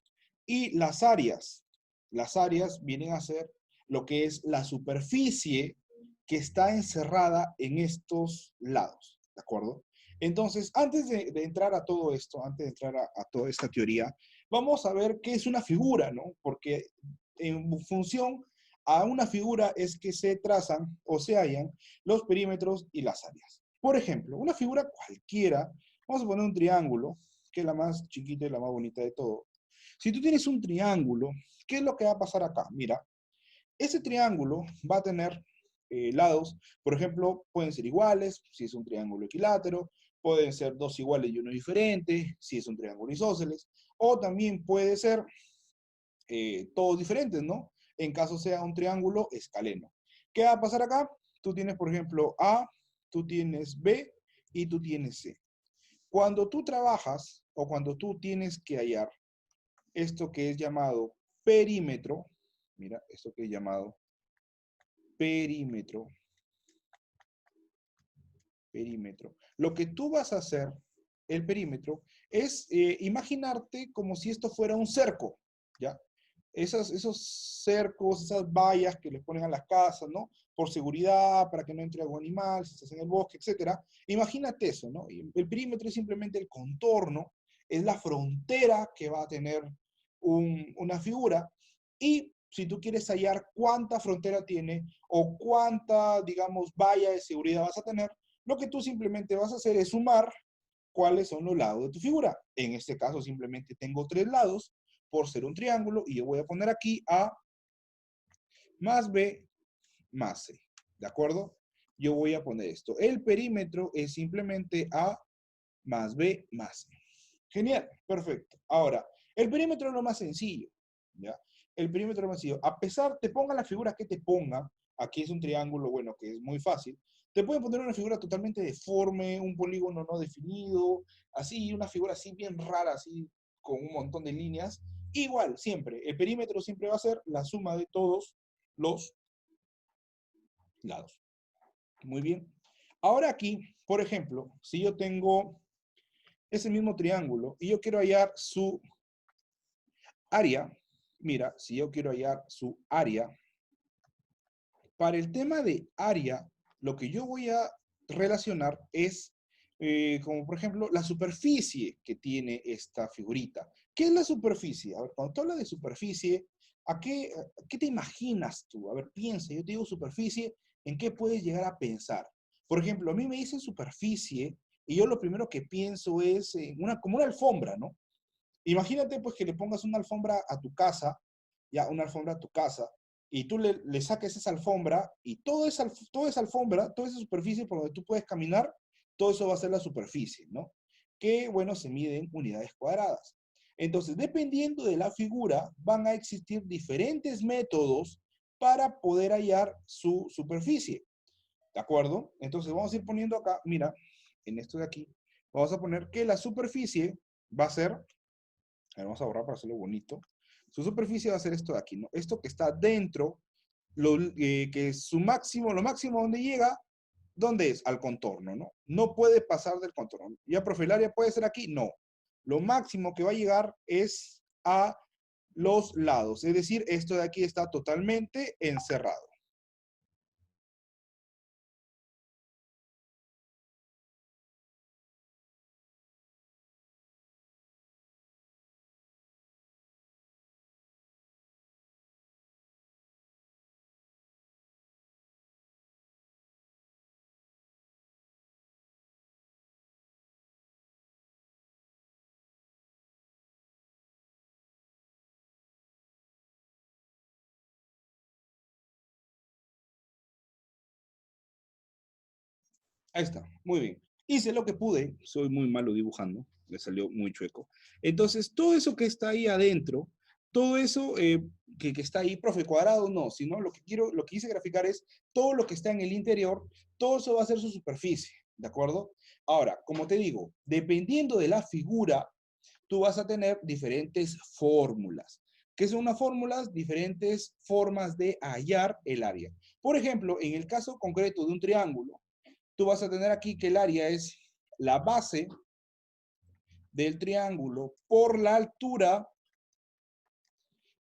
y las áreas. Las áreas vienen a ser lo que es la superficie que está encerrada en estos lados, ¿de acuerdo? Entonces, antes de entrar a todo esto, antes de entrar a toda esta teoría, vamos a ver qué es una figura, ¿no? Porque en función a una figura es que se trazan o se hallan los perímetros y las áreas. Por ejemplo, una figura cualquiera, vamos a poner un triángulo, que es la más chiquita y la más bonita de todo. Si tú tienes un triángulo, ¿qué es lo que va a pasar acá? Mira, ese triángulo va a tener lados, por ejemplo, pueden ser iguales, si es un triángulo equilátero, pueden ser dos iguales y uno diferente, si es un triángulo isósceles, o también puede ser todos diferentes, ¿no? En caso sea un triángulo escaleno. ¿Qué va a pasar acá? Tú tienes, por ejemplo, A, tú tienes B y tú tienes C. Cuando tú trabajas o cuando tú tienes que hallar esto que es llamado perímetro, mira, esto que es llamado perímetro, lo que tú vas a hacer, el perímetro, es imaginarte como si esto fuera un cerco, ¿ya? esos cercos, esas vallas que le ponen a las casas, ¿no? Por seguridad, para que no entre algún animal, si estás en el bosque, etcétera. Imagínate eso, ¿no? Y el perímetro es simplemente el contorno, es la frontera que va a tener una figura, y si tú quieres hallar cuánta frontera tiene o cuánta, digamos, valla de seguridad vas a tener, lo que tú simplemente vas a hacer es sumar cuáles son los lados de tu figura. En este caso simplemente tengo 3 lados por ser un triángulo, y yo voy a poner aquí A más B más C. ¿De acuerdo? Yo voy a poner esto. El perímetro es simplemente A más B más C. Genial, perfecto. Ahora, el perímetro es lo más sencillo, ¿ya? El perímetro es lo más sencillo. A pesar, te ponga la figura que te ponga, aquí es un triángulo, bueno, que es muy fácil, te pueden poner una figura totalmente deforme, un polígono no definido, así, una figura así bien rara, así, con un montón de líneas. Igual, siempre, el perímetro siempre va a ser la suma de todos los lados. Muy bien. Ahora aquí, por ejemplo, si yo tengo ese mismo triángulo y yo quiero hallar su área, mira, si yo quiero hallar su área, para el tema de área, lo que yo voy a relacionar es, como por ejemplo, la superficie que tiene esta figurita. ¿Qué es la superficie? A ver, cuando tú hablas de superficie, ¿qué te imaginas tú? A ver, piensa, yo te digo superficie, ¿en qué puedes llegar a pensar? Por ejemplo, a mí me dicen superficie y yo lo primero que pienso es como una alfombra, ¿no? Imagínate pues que le pongas una alfombra a tu casa, ya una alfombra a tu casa, y tú le saques esa alfombra y toda esa alfombra, toda esa superficie por donde tú puedes caminar, todo eso va a ser la superficie, ¿no? Que, bueno, se mide en unidades cuadradas. Entonces, dependiendo de la figura, van a existir diferentes métodos para poder hallar su superficie, ¿de acuerdo? Entonces, vamos a ir poniendo acá, mira, en esto de aquí, vamos a poner que la superficie va a ser, vamos a borrar para hacerlo bonito. Su superficie va a ser esto de aquí, ¿no? Esto que está dentro, que es su máximo, lo máximo donde llega, ¿dónde es? Al contorno, ¿no? No puede pasar del contorno. ¿Ya, profe, el área puede ser aquí? No. Lo máximo que va a llegar es a los lados. Es decir, esto de aquí está totalmente encerrado. Ahí está, muy bien. Hice lo que pude, soy muy malo dibujando, me salió muy chueco. Entonces, todo eso que está ahí adentro, todo eso que está ahí, profe, cuadrado, no, sino lo que quise graficar es todo lo que está en el interior, todo eso va a ser su superficie, ¿de acuerdo? Ahora, como te digo, dependiendo de la figura, tú vas a tener diferentes fórmulas. ¿Qué son unas fórmulas? Diferentes formas de hallar el área. Por ejemplo, en el caso concreto de un triángulo, tú vas a tener aquí que el área es la base del triángulo por la altura,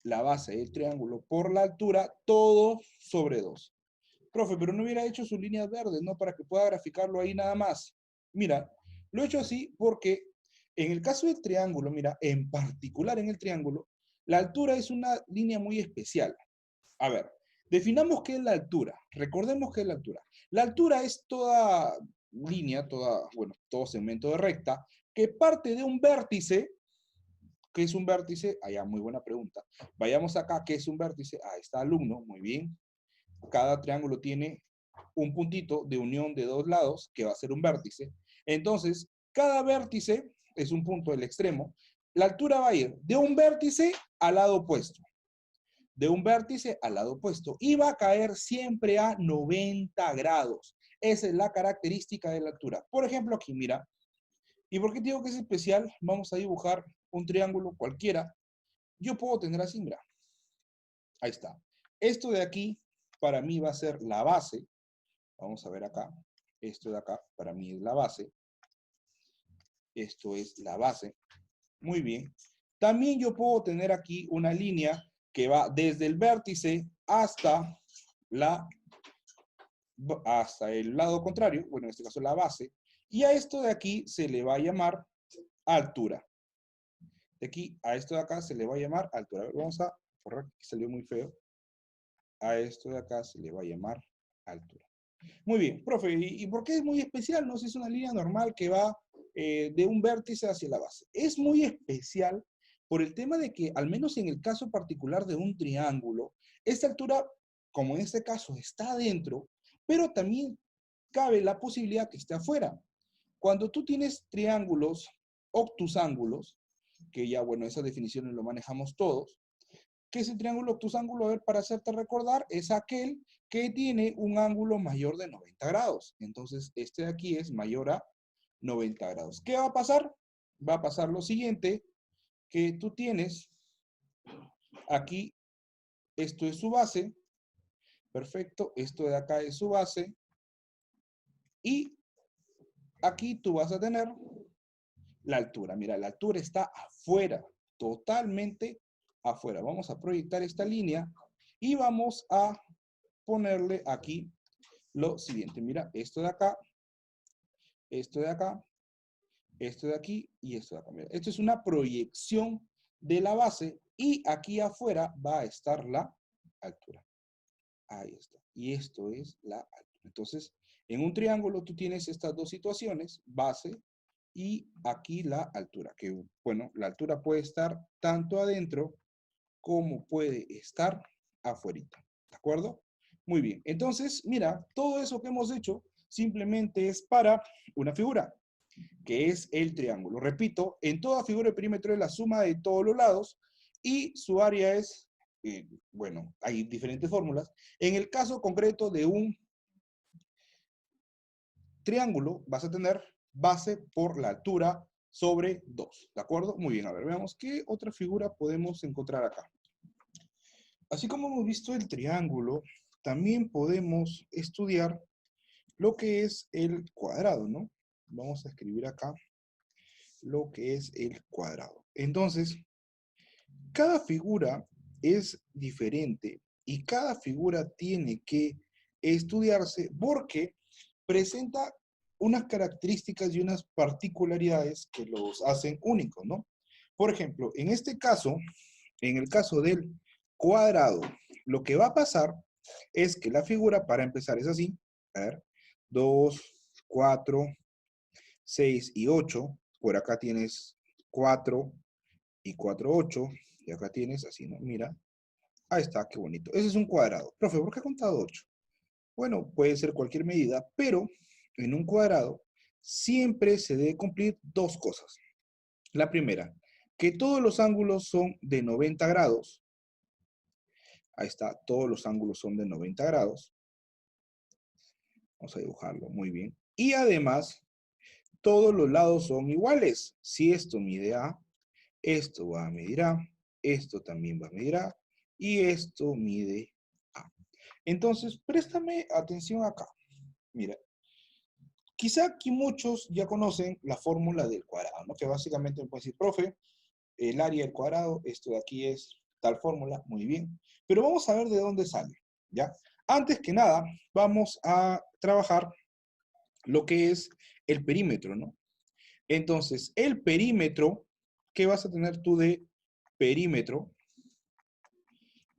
la base del triángulo por la altura, todo sobre 2. Profe, pero no hubiera hecho sus líneas verdes, ¿no? Para que pueda graficarlo ahí nada más. Mira, lo he hecho así porque en el caso del triángulo, mira, en particular en el triángulo, la altura es una línea muy especial. A ver, definamos qué es la altura. Recordemos qué es la altura. La altura es toda línea, bueno, todo segmento de recta que parte de un vértice. ¿Qué es un vértice? Allá, muy buena pregunta. Vayamos acá, ¿qué es un vértice? Ahí está, alumno, muy bien. Cada triángulo tiene un puntito de unión de dos lados que va a ser un vértice. Entonces, cada vértice es un punto del extremo. La altura va a ir de un vértice al lado opuesto, de un vértice al lado opuesto, y va a caer siempre a 90 grados. Esa es la característica de la altura. Por ejemplo, aquí, mira. ¿Y por qué digo que es especial? Vamos a dibujar un triángulo cualquiera. Yo puedo tener así, mira. Ahí está. Esto de aquí, para mí va a ser la base. Vamos a ver acá. Esto de acá, para mí es la base. Esto es la base. Muy bien. También yo puedo tener aquí una línea que va desde el vértice hasta el lado contrario, bueno, en este caso la base, y a esto de aquí se le va a llamar altura. De aquí a esto de acá se le va a llamar altura. A ver, vamos a borrar, que salió muy feo. A esto de acá se le va a llamar altura. Muy bien, profe, ¿y por qué es muy especial? No sé, es una línea normal que va de un vértice hacia la base. Es muy especial por el tema de que, al menos en el caso particular de un triángulo, esta altura, como en este caso, está adentro, pero también cabe la posibilidad que esté afuera. Cuando tú tienes triángulos obtusángulos, que ya, bueno, esas definiciones lo manejamos todos, ¿qué es el triángulo obtusángulo? A ver, para hacerte recordar, es aquel que tiene un ángulo mayor de 90 grados. Entonces, este de aquí es mayor a 90 grados. ¿Qué va a pasar? Va a pasar lo siguiente, que tú tienes aquí, esto es su base, perfecto, esto de acá es su base, y aquí tú vas a tener la altura. Mira, la altura está afuera, totalmente afuera. Vamos a proyectar esta línea y vamos a ponerle aquí lo siguiente. Mira, esto de acá, esto de acá, esto de aquí y esto de acá. Mira, esto es una proyección de la base y aquí afuera va a estar la altura. Ahí está. Y esto es la altura. Entonces, en un triángulo tú tienes estas dos situaciones, base y aquí la altura. Que, bueno, la altura puede estar tanto adentro como puede estar afuerita. ¿De acuerdo? Muy bien. Entonces, mira, todo eso que hemos hecho simplemente es para una figura, que es el triángulo. Repito, en toda figura el perímetro es la suma de todos los lados y su área es, bueno, hay diferentes fórmulas. En el caso concreto de un triángulo, vas a tener base por la altura sobre 2. ¿De acuerdo? Muy bien, a ver, veamos qué otra figura podemos encontrar acá. Así como hemos visto el triángulo, también podemos estudiar lo que es el cuadrado, ¿no? Vamos a escribir acá lo que es el cuadrado. Entonces, cada figura es diferente y cada figura tiene que estudiarse porque presenta unas características y unas particularidades que los hacen únicos, ¿no? Por ejemplo, en este caso, en el caso del cuadrado, lo que va a pasar es que la figura, para empezar, es así. A ver, 2, 4, 6 y 8. Por acá tienes 4 y 4, 8. Y acá tienes así, ¿no? Mira. Ahí está, qué bonito. Ese es un cuadrado. Profe, ¿por qué ha contado 8? Bueno, puede ser cualquier medida, pero en un cuadrado siempre se debe cumplir dos cosas. La primera, que todos los ángulos son de 90 grados. Ahí está, todos los ángulos son de 90 grados. Vamos a dibujarlo muy bien. Y además, todos los lados son iguales. Si esto mide A, esto va a medir A, esto también va a medir A, y esto mide A. Entonces, préstame atención acá. Mira, quizá aquí muchos ya conocen la fórmula del cuadrado, ¿no? Que básicamente me pueden decir, profe, el área del cuadrado, esto de aquí es tal fórmula, muy bien. Pero vamos a ver de dónde sale, ¿ya? Antes que nada, vamos a trabajar lo que es el perímetro, ¿no? Entonces, el perímetro, ¿qué vas a tener tú de perímetro?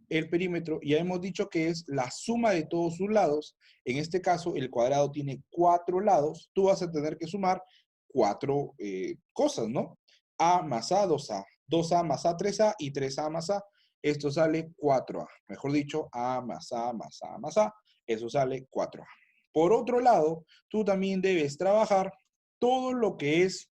El perímetro, ya hemos dicho que es la suma de todos sus lados. En este caso, el cuadrado tiene 4 lados. Tú vas a tener que sumar 4 cosas, ¿no? A más A, 2A. 2A más A, 3A y 3A más A. Esto sale 4A. Mejor dicho, A más A más A más A. Eso sale 4A. Por otro lado, tú también debes trabajar todo lo que es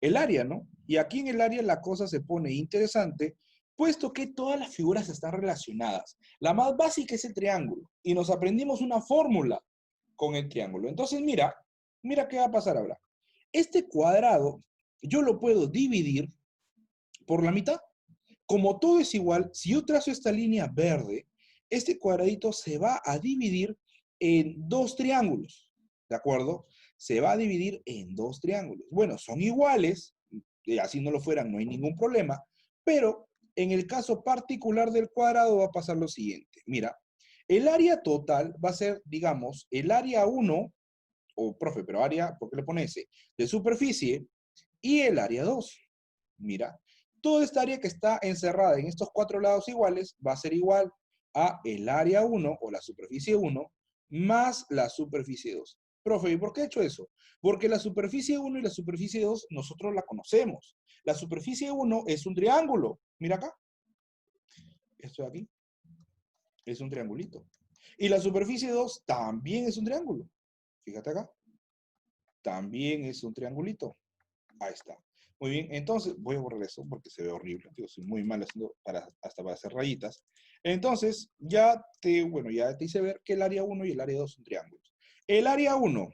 el área, ¿no? Y aquí en el área la cosa se pone interesante, puesto que todas las figuras están relacionadas. La más básica es el triángulo, y nos aprendimos una fórmula con el triángulo. Entonces, mira, mira qué va a pasar ahora. Este cuadrado, yo lo puedo dividir por la mitad. Como todo es igual, si yo trazo esta línea verde, este cuadradito se va a dividir en dos triángulos, ¿de acuerdo? Se va a dividir en dos triángulos. Bueno, son iguales, así no lo fueran, no hay ningún problema, pero En el caso particular del cuadrado va a pasar lo siguiente. Mira, el área total va a ser, digamos, el área 1, o profe, pero área, ¿por qué le pone ese? De superficie, y el área 2. Mira, toda esta área que está encerrada en estos cuatro lados iguales va a ser igual a el área 1 o la superficie 1 más la superficie 2. Profe, ¿y por qué he hecho eso? Porque la superficie 1 y la superficie 2 nosotros la conocemos. La superficie 1 es un triángulo. Mira acá. Esto de aquí es un triangulito. Y la superficie 2 también es un triángulo. Fíjate acá. También es un triangulito. Ahí está. Muy bien, entonces voy a borrar eso porque se ve horrible. Digo, soy muy mal haciendo hasta para hacer rayitas. Entonces, ya te hice ver que el área 1 y el área 2 son triángulos. El área 1,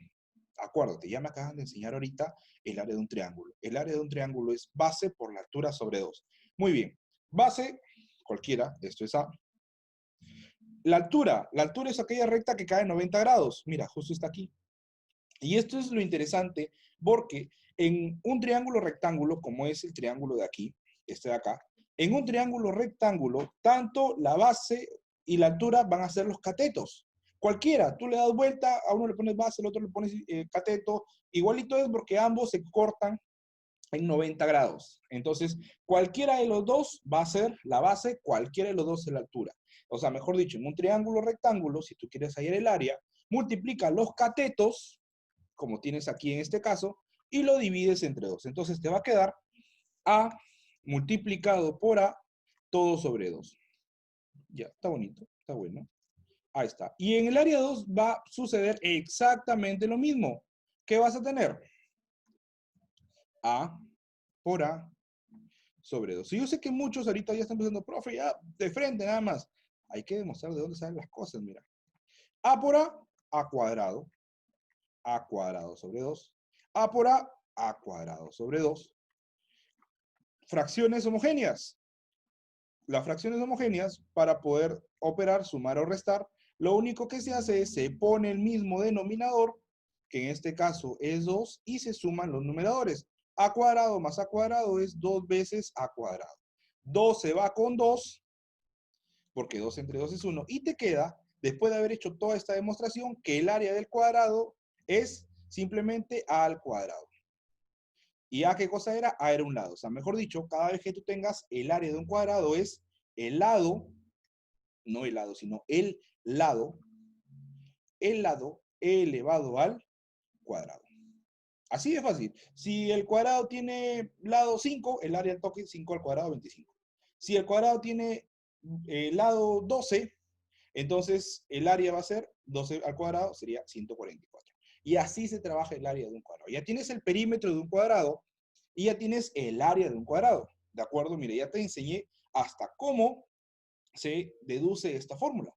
acuérdate, ya me acaban de enseñar ahorita el área de un triángulo. El área de un triángulo es base por la altura sobre 2. Muy bien, base, cualquiera, esto es A. La altura es aquella recta que cae 90 grados. Mira, justo está aquí. Y esto es lo interesante porque en un triángulo rectángulo, como es el triángulo de aquí, este de acá, en un triángulo rectángulo, tanto la base y la altura van a ser los catetos. Cualquiera, tú le das vuelta, a uno le pones base, al otro le pones cateto, igualito es porque ambos se cortan en 90 grados. Entonces, cualquiera de los dos va a ser la base, cualquiera de los dos es la altura. O sea, mejor dicho, en un triángulo rectángulo, si tú quieres hallar el área, multiplica los catetos, como tienes aquí en este caso, y lo divides entre 2. Entonces te va a quedar A multiplicado por A todo sobre 2. Ya, está bonito, está bueno. Ahí está. Y en el área 2 va a suceder exactamente lo mismo. ¿Qué vas a tener? A por A sobre 2. Y yo sé que muchos ahorita ya están pensando, profe, ya de frente nada más. Hay que demostrar de dónde salen las cosas, mira. A por A cuadrado sobre 2. A por A cuadrado sobre 2. Fracciones homogéneas. Las fracciones homogéneas, para poder operar, sumar o restar, lo único que se hace es se pone el mismo denominador, que en este caso es 2, y se suman los numeradores. A cuadrado más A cuadrado es 2 veces A cuadrado. 2 se va con 2, porque 2 entre 2 es 1, y te queda, después de haber hecho toda esta demostración, que el área del cuadrado es simplemente A al cuadrado. ¿Y A qué cosa era? A era un lado. O sea, mejor dicho, cada vez que tú tengas el área de un cuadrado es el lado, no el lado, sino el lado elevado al cuadrado. Así de fácil. Si el cuadrado tiene lado 5, el área del toque 5 al cuadrado 25. Si el cuadrado tiene lado 12, entonces el área va a ser 12 al cuadrado, sería 144. Y así se trabaja el área de un cuadrado. Ya tienes el perímetro de un cuadrado y ya tienes el área de un cuadrado. ¿De acuerdo? Mire, ya te enseñé hasta cómo se deduce esta fórmula.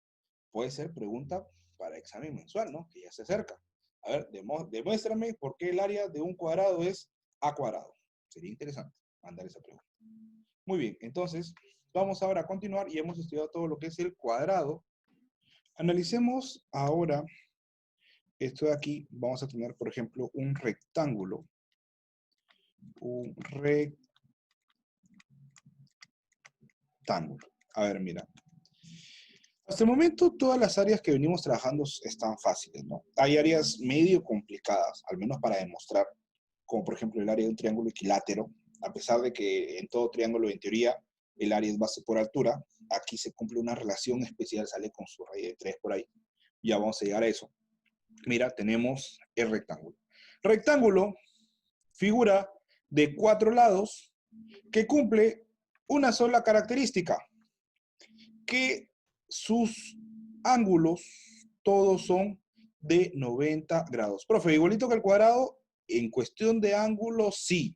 Puede ser pregunta para examen mensual, ¿no? Que ya se acerca. A ver, demuéstrame por qué el área de un cuadrado es A cuadrado. Sería interesante mandar esa pregunta. Muy bien, entonces vamos ahora a continuar y hemos estudiado todo lo que es el cuadrado. Analicemos ahora esto de aquí. Vamos a tener, por ejemplo, un rectángulo. Un rectángulo. A ver, mira. Hasta el momento, todas las áreas que venimos trabajando están fáciles, ¿no? Hay áreas medio complicadas, al menos para demostrar, como por ejemplo el área de un triángulo equilátero. A pesar de que en todo triángulo, en teoría, el área es base por altura, aquí se cumple una relación especial, sale con su raíz de 3 por ahí. Ya vamos a llegar a eso. Mira, tenemos el rectángulo. Rectángulo, figura de 4 lados que cumple una sola característica, que sus ángulos todos son de 90 grados. Profe, igualito que el cuadrado, en cuestión de ángulos sí,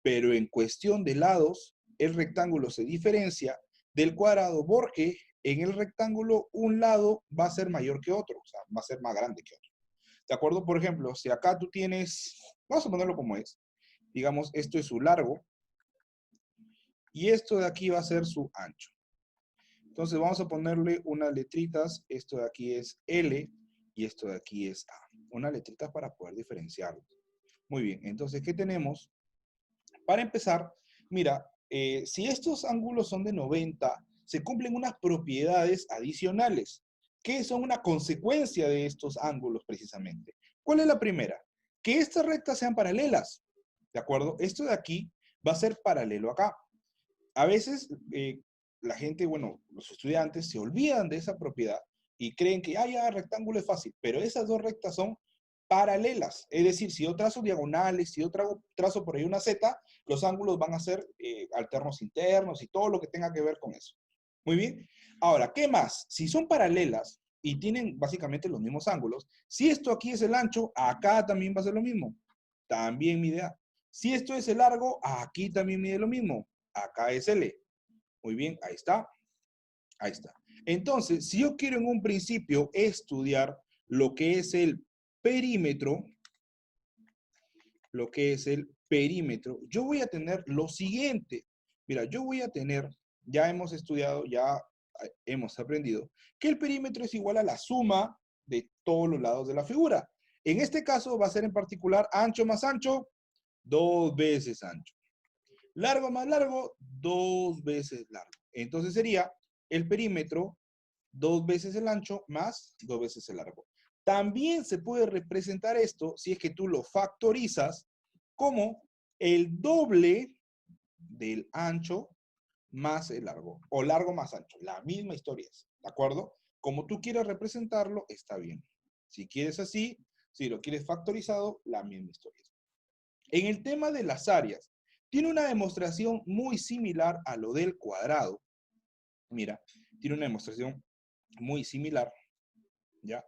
pero en cuestión de lados, el rectángulo se diferencia del cuadrado porque en el rectángulo un lado va a ser mayor que otro, o sea, va a ser más grande que otro. ¿De acuerdo? Por ejemplo, si acá tú tienes, vamos a ponerlo como es, digamos, esto es su largo, y esto de aquí va a ser su ancho. Entonces vamos a ponerle unas letritas, esto de aquí es L y esto de aquí es A. Unas letritas para poder diferenciarlo. Muy bien, entonces, ¿qué tenemos? Para empezar, mira, si estos ángulos son de 90, se cumplen unas propiedades adicionales, que son una consecuencia de estos ángulos precisamente. ¿Cuál es la primera? Que estas rectas sean paralelas, ¿de acuerdo? Esto de aquí va a ser paralelo acá. A veces la gente, bueno, los estudiantes se olvidan de esa propiedad y creen que, ya, rectángulo es fácil, pero esas dos rectas son paralelas. Es decir, si yo trazo diagonales, si yo trazo por ahí una Z, los ángulos van a ser alternos internos y todo lo que tenga que ver con eso. Muy bien. Ahora, ¿qué más? Si son paralelas y tienen básicamente los mismos ángulos, si esto aquí es el ancho, acá también va a ser lo mismo. También mide A. Si esto es el largo, aquí también mide lo mismo. Acá es L. Muy bien, ahí está. Ahí está. Entonces, si yo quiero en un principio estudiar lo que es el perímetro, yo voy a tener lo siguiente. Mira, yo voy a tener, ya hemos estudiado, ya hemos aprendido, que el perímetro es igual a la suma de todos los lados de la figura. En este caso va a ser en particular ancho más ancho, 2 veces ancho. Largo más largo, 2 veces largo. Entonces sería el perímetro 2 veces el ancho más 2 veces el largo. También se puede representar esto, si es que tú lo factorizas, como el doble del ancho más el largo, o largo más ancho. La misma historia es, ¿de acuerdo? Como tú quieras representarlo, está bien. Si quieres así, si lo quieres factorizado, la misma historia. En el tema de las áreas, tiene una demostración muy similar a lo del cuadrado. Mira, tiene una demostración muy similar, ¿ya?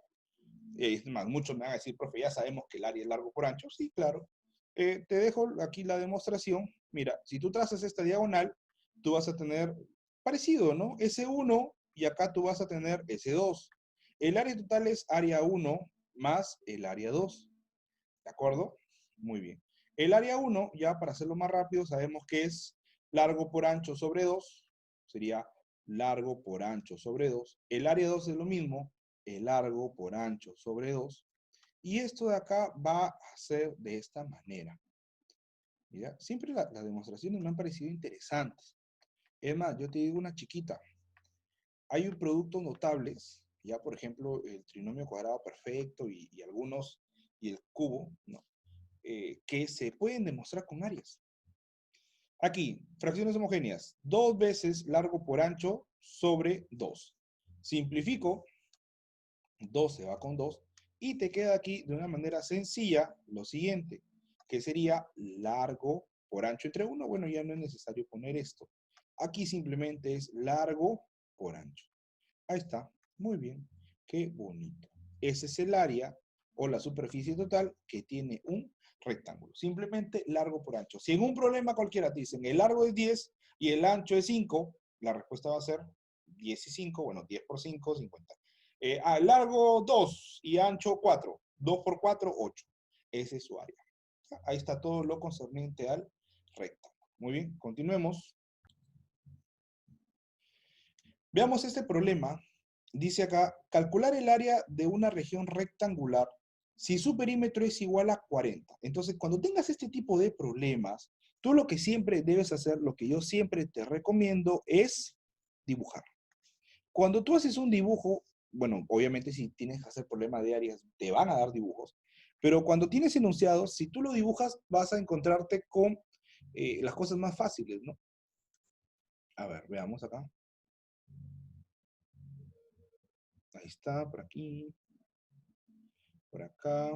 Es más, muchos me van a decir, profe, ya sabemos que el área es largo por ancho. Sí, claro. Te dejo aquí la demostración. Mira, si tú trazas esta diagonal, tú vas a tener parecido, ¿no? S1 y acá tú vas a tener S2. El área total es área 1 más el área 2. ¿De acuerdo? Muy bien. El área 1, ya para hacerlo más rápido, sabemos que es largo por ancho sobre 2. Sería largo por ancho sobre 2. El área 2 es lo mismo, el largo por ancho sobre 2. Y esto de acá va a ser de esta manera. Mira, siempre las demostraciones me han parecido interesantes. Es más, yo te digo una chiquita. Hay un productos notables, ya por ejemplo, el trinomio cuadrado perfecto y algunos, y el cubo, ¿no? Que se pueden demostrar con áreas. Aquí, fracciones homogéneas. 2 veces largo por ancho sobre 2. Simplifico, 2 se va con 2, y te queda aquí de una manera sencilla lo siguiente, que sería largo por ancho entre 1. Bueno, ya no es necesario poner esto. Aquí simplemente es largo por ancho. Ahí está, muy bien, qué bonito. Ese es el área o la superficie total que tiene un rectángulo. Simplemente largo por ancho. Si en un problema cualquiera te dicen el largo es 10 y el ancho es 5, la respuesta va a ser 10 y 5, bueno, 10 por 5, 50. Largo 2 y ancho 4, 2 por 4, 8. Ese es su área. Ahí está todo lo concerniente al rectángulo. Muy bien, continuemos. Veamos este problema. Dice acá, calcular el área de una región rectangular si su perímetro es igual a 40. Entonces, cuando tengas este tipo de problemas, tú lo que siempre debes hacer, lo que yo siempre te recomiendo es dibujar. Cuando tú haces un dibujo, bueno, obviamente si tienes que hacer problema de áreas, te van a dar dibujos, pero cuando tienes enunciados, si tú lo dibujas, vas a encontrarte con las cosas más fáciles, ¿no? A ver, veamos acá. Ahí está, por aquí, por acá.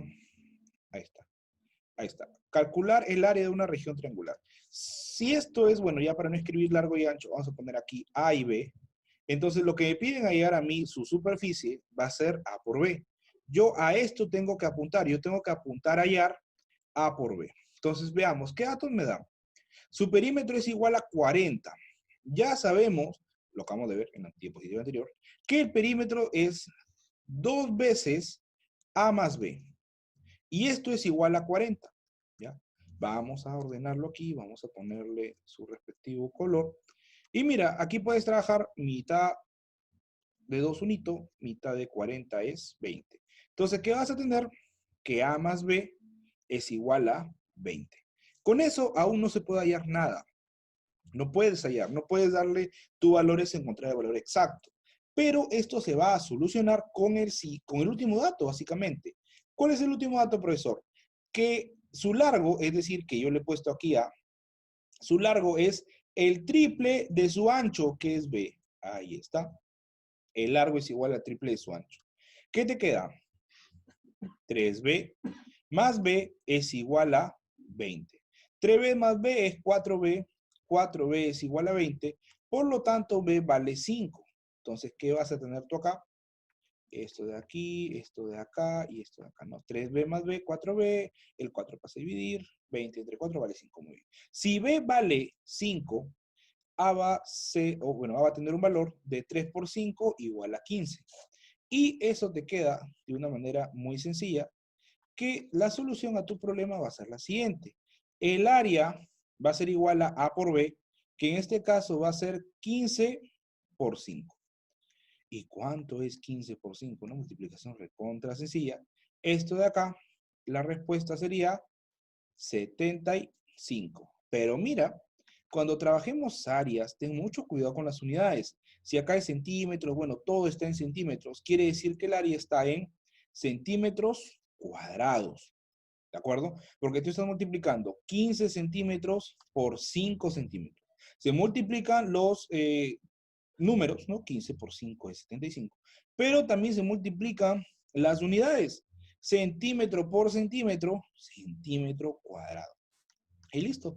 Ahí está. Ahí está. Calcular el área de una región triangular. Si esto es, bueno, ya para no escribir largo y ancho, vamos a poner aquí A y B. Entonces, lo que me piden a llegar a mí, su superficie, va a ser A por B. Yo a esto tengo que apuntar. Yo tengo que apuntar a hallar A por B. Entonces, veamos, ¿qué datos me dan? Su perímetro es igual a 40. Ya sabemos, lo acabamos de ver en la diapositiva anterior, que el perímetro es 2 veces A más B. Y esto es igual a 40. ¿Ya? Vamos a ordenarlo aquí, vamos a ponerle su respectivo color. Y mira, aquí puedes trabajar mitad de 2 unito, mitad de 40 es 20. Entonces, ¿qué vas a tener? Que A más B es igual a 20. Con eso aún no se puede hallar nada. No puedes hallar, no puedes darle tu valores en contra del valor exacto. Pero esto se va a solucionar con el último dato, básicamente. ¿Cuál es el último dato, profesor? Que su largo, es decir, que yo le he puesto aquí A, su largo es el triple de su ancho, que es B. Ahí está. El largo es igual al triple de su ancho. ¿Qué te queda? 3B más B es igual a 20. 3B más B es 4B. 4B es igual a 20. Por lo tanto, B vale 5. Entonces, ¿qué vas a tener tú acá? Esto de aquí, esto de acá y esto de acá. No, 3B más B, 4B. El 4 pasa a dividir. 20 entre 4 vale 5. Muy bien. Si B vale 5, A va, A va a tener un valor de 3 por 5 igual a 15. Y eso te queda de una manera muy sencilla, que la solución a tu problema va a ser la siguiente. El área va a ser igual a por B, que en este caso va a ser 15 por 5. ¿Y cuánto es 15 por 5? Una multiplicación recontra sencilla. Esto de acá, la respuesta sería 75. Pero mira, cuando trabajemos áreas, ten mucho cuidado con las unidades. Si acá es centímetros, bueno, todo está en centímetros. Quiere decir que el área está en centímetros cuadrados. ¿De acuerdo? Porque tú estás multiplicando 15 centímetros por 5 centímetros. Se multiplican los números, ¿no? 15 por 5 es 75. Pero también se multiplican las unidades. Centímetro por centímetro, centímetro cuadrado. Y listo.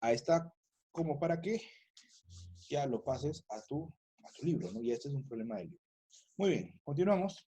Ahí está como para que ya lo pases a tu libro, ¿no? Y este es un problema del libro. Muy bien, continuamos.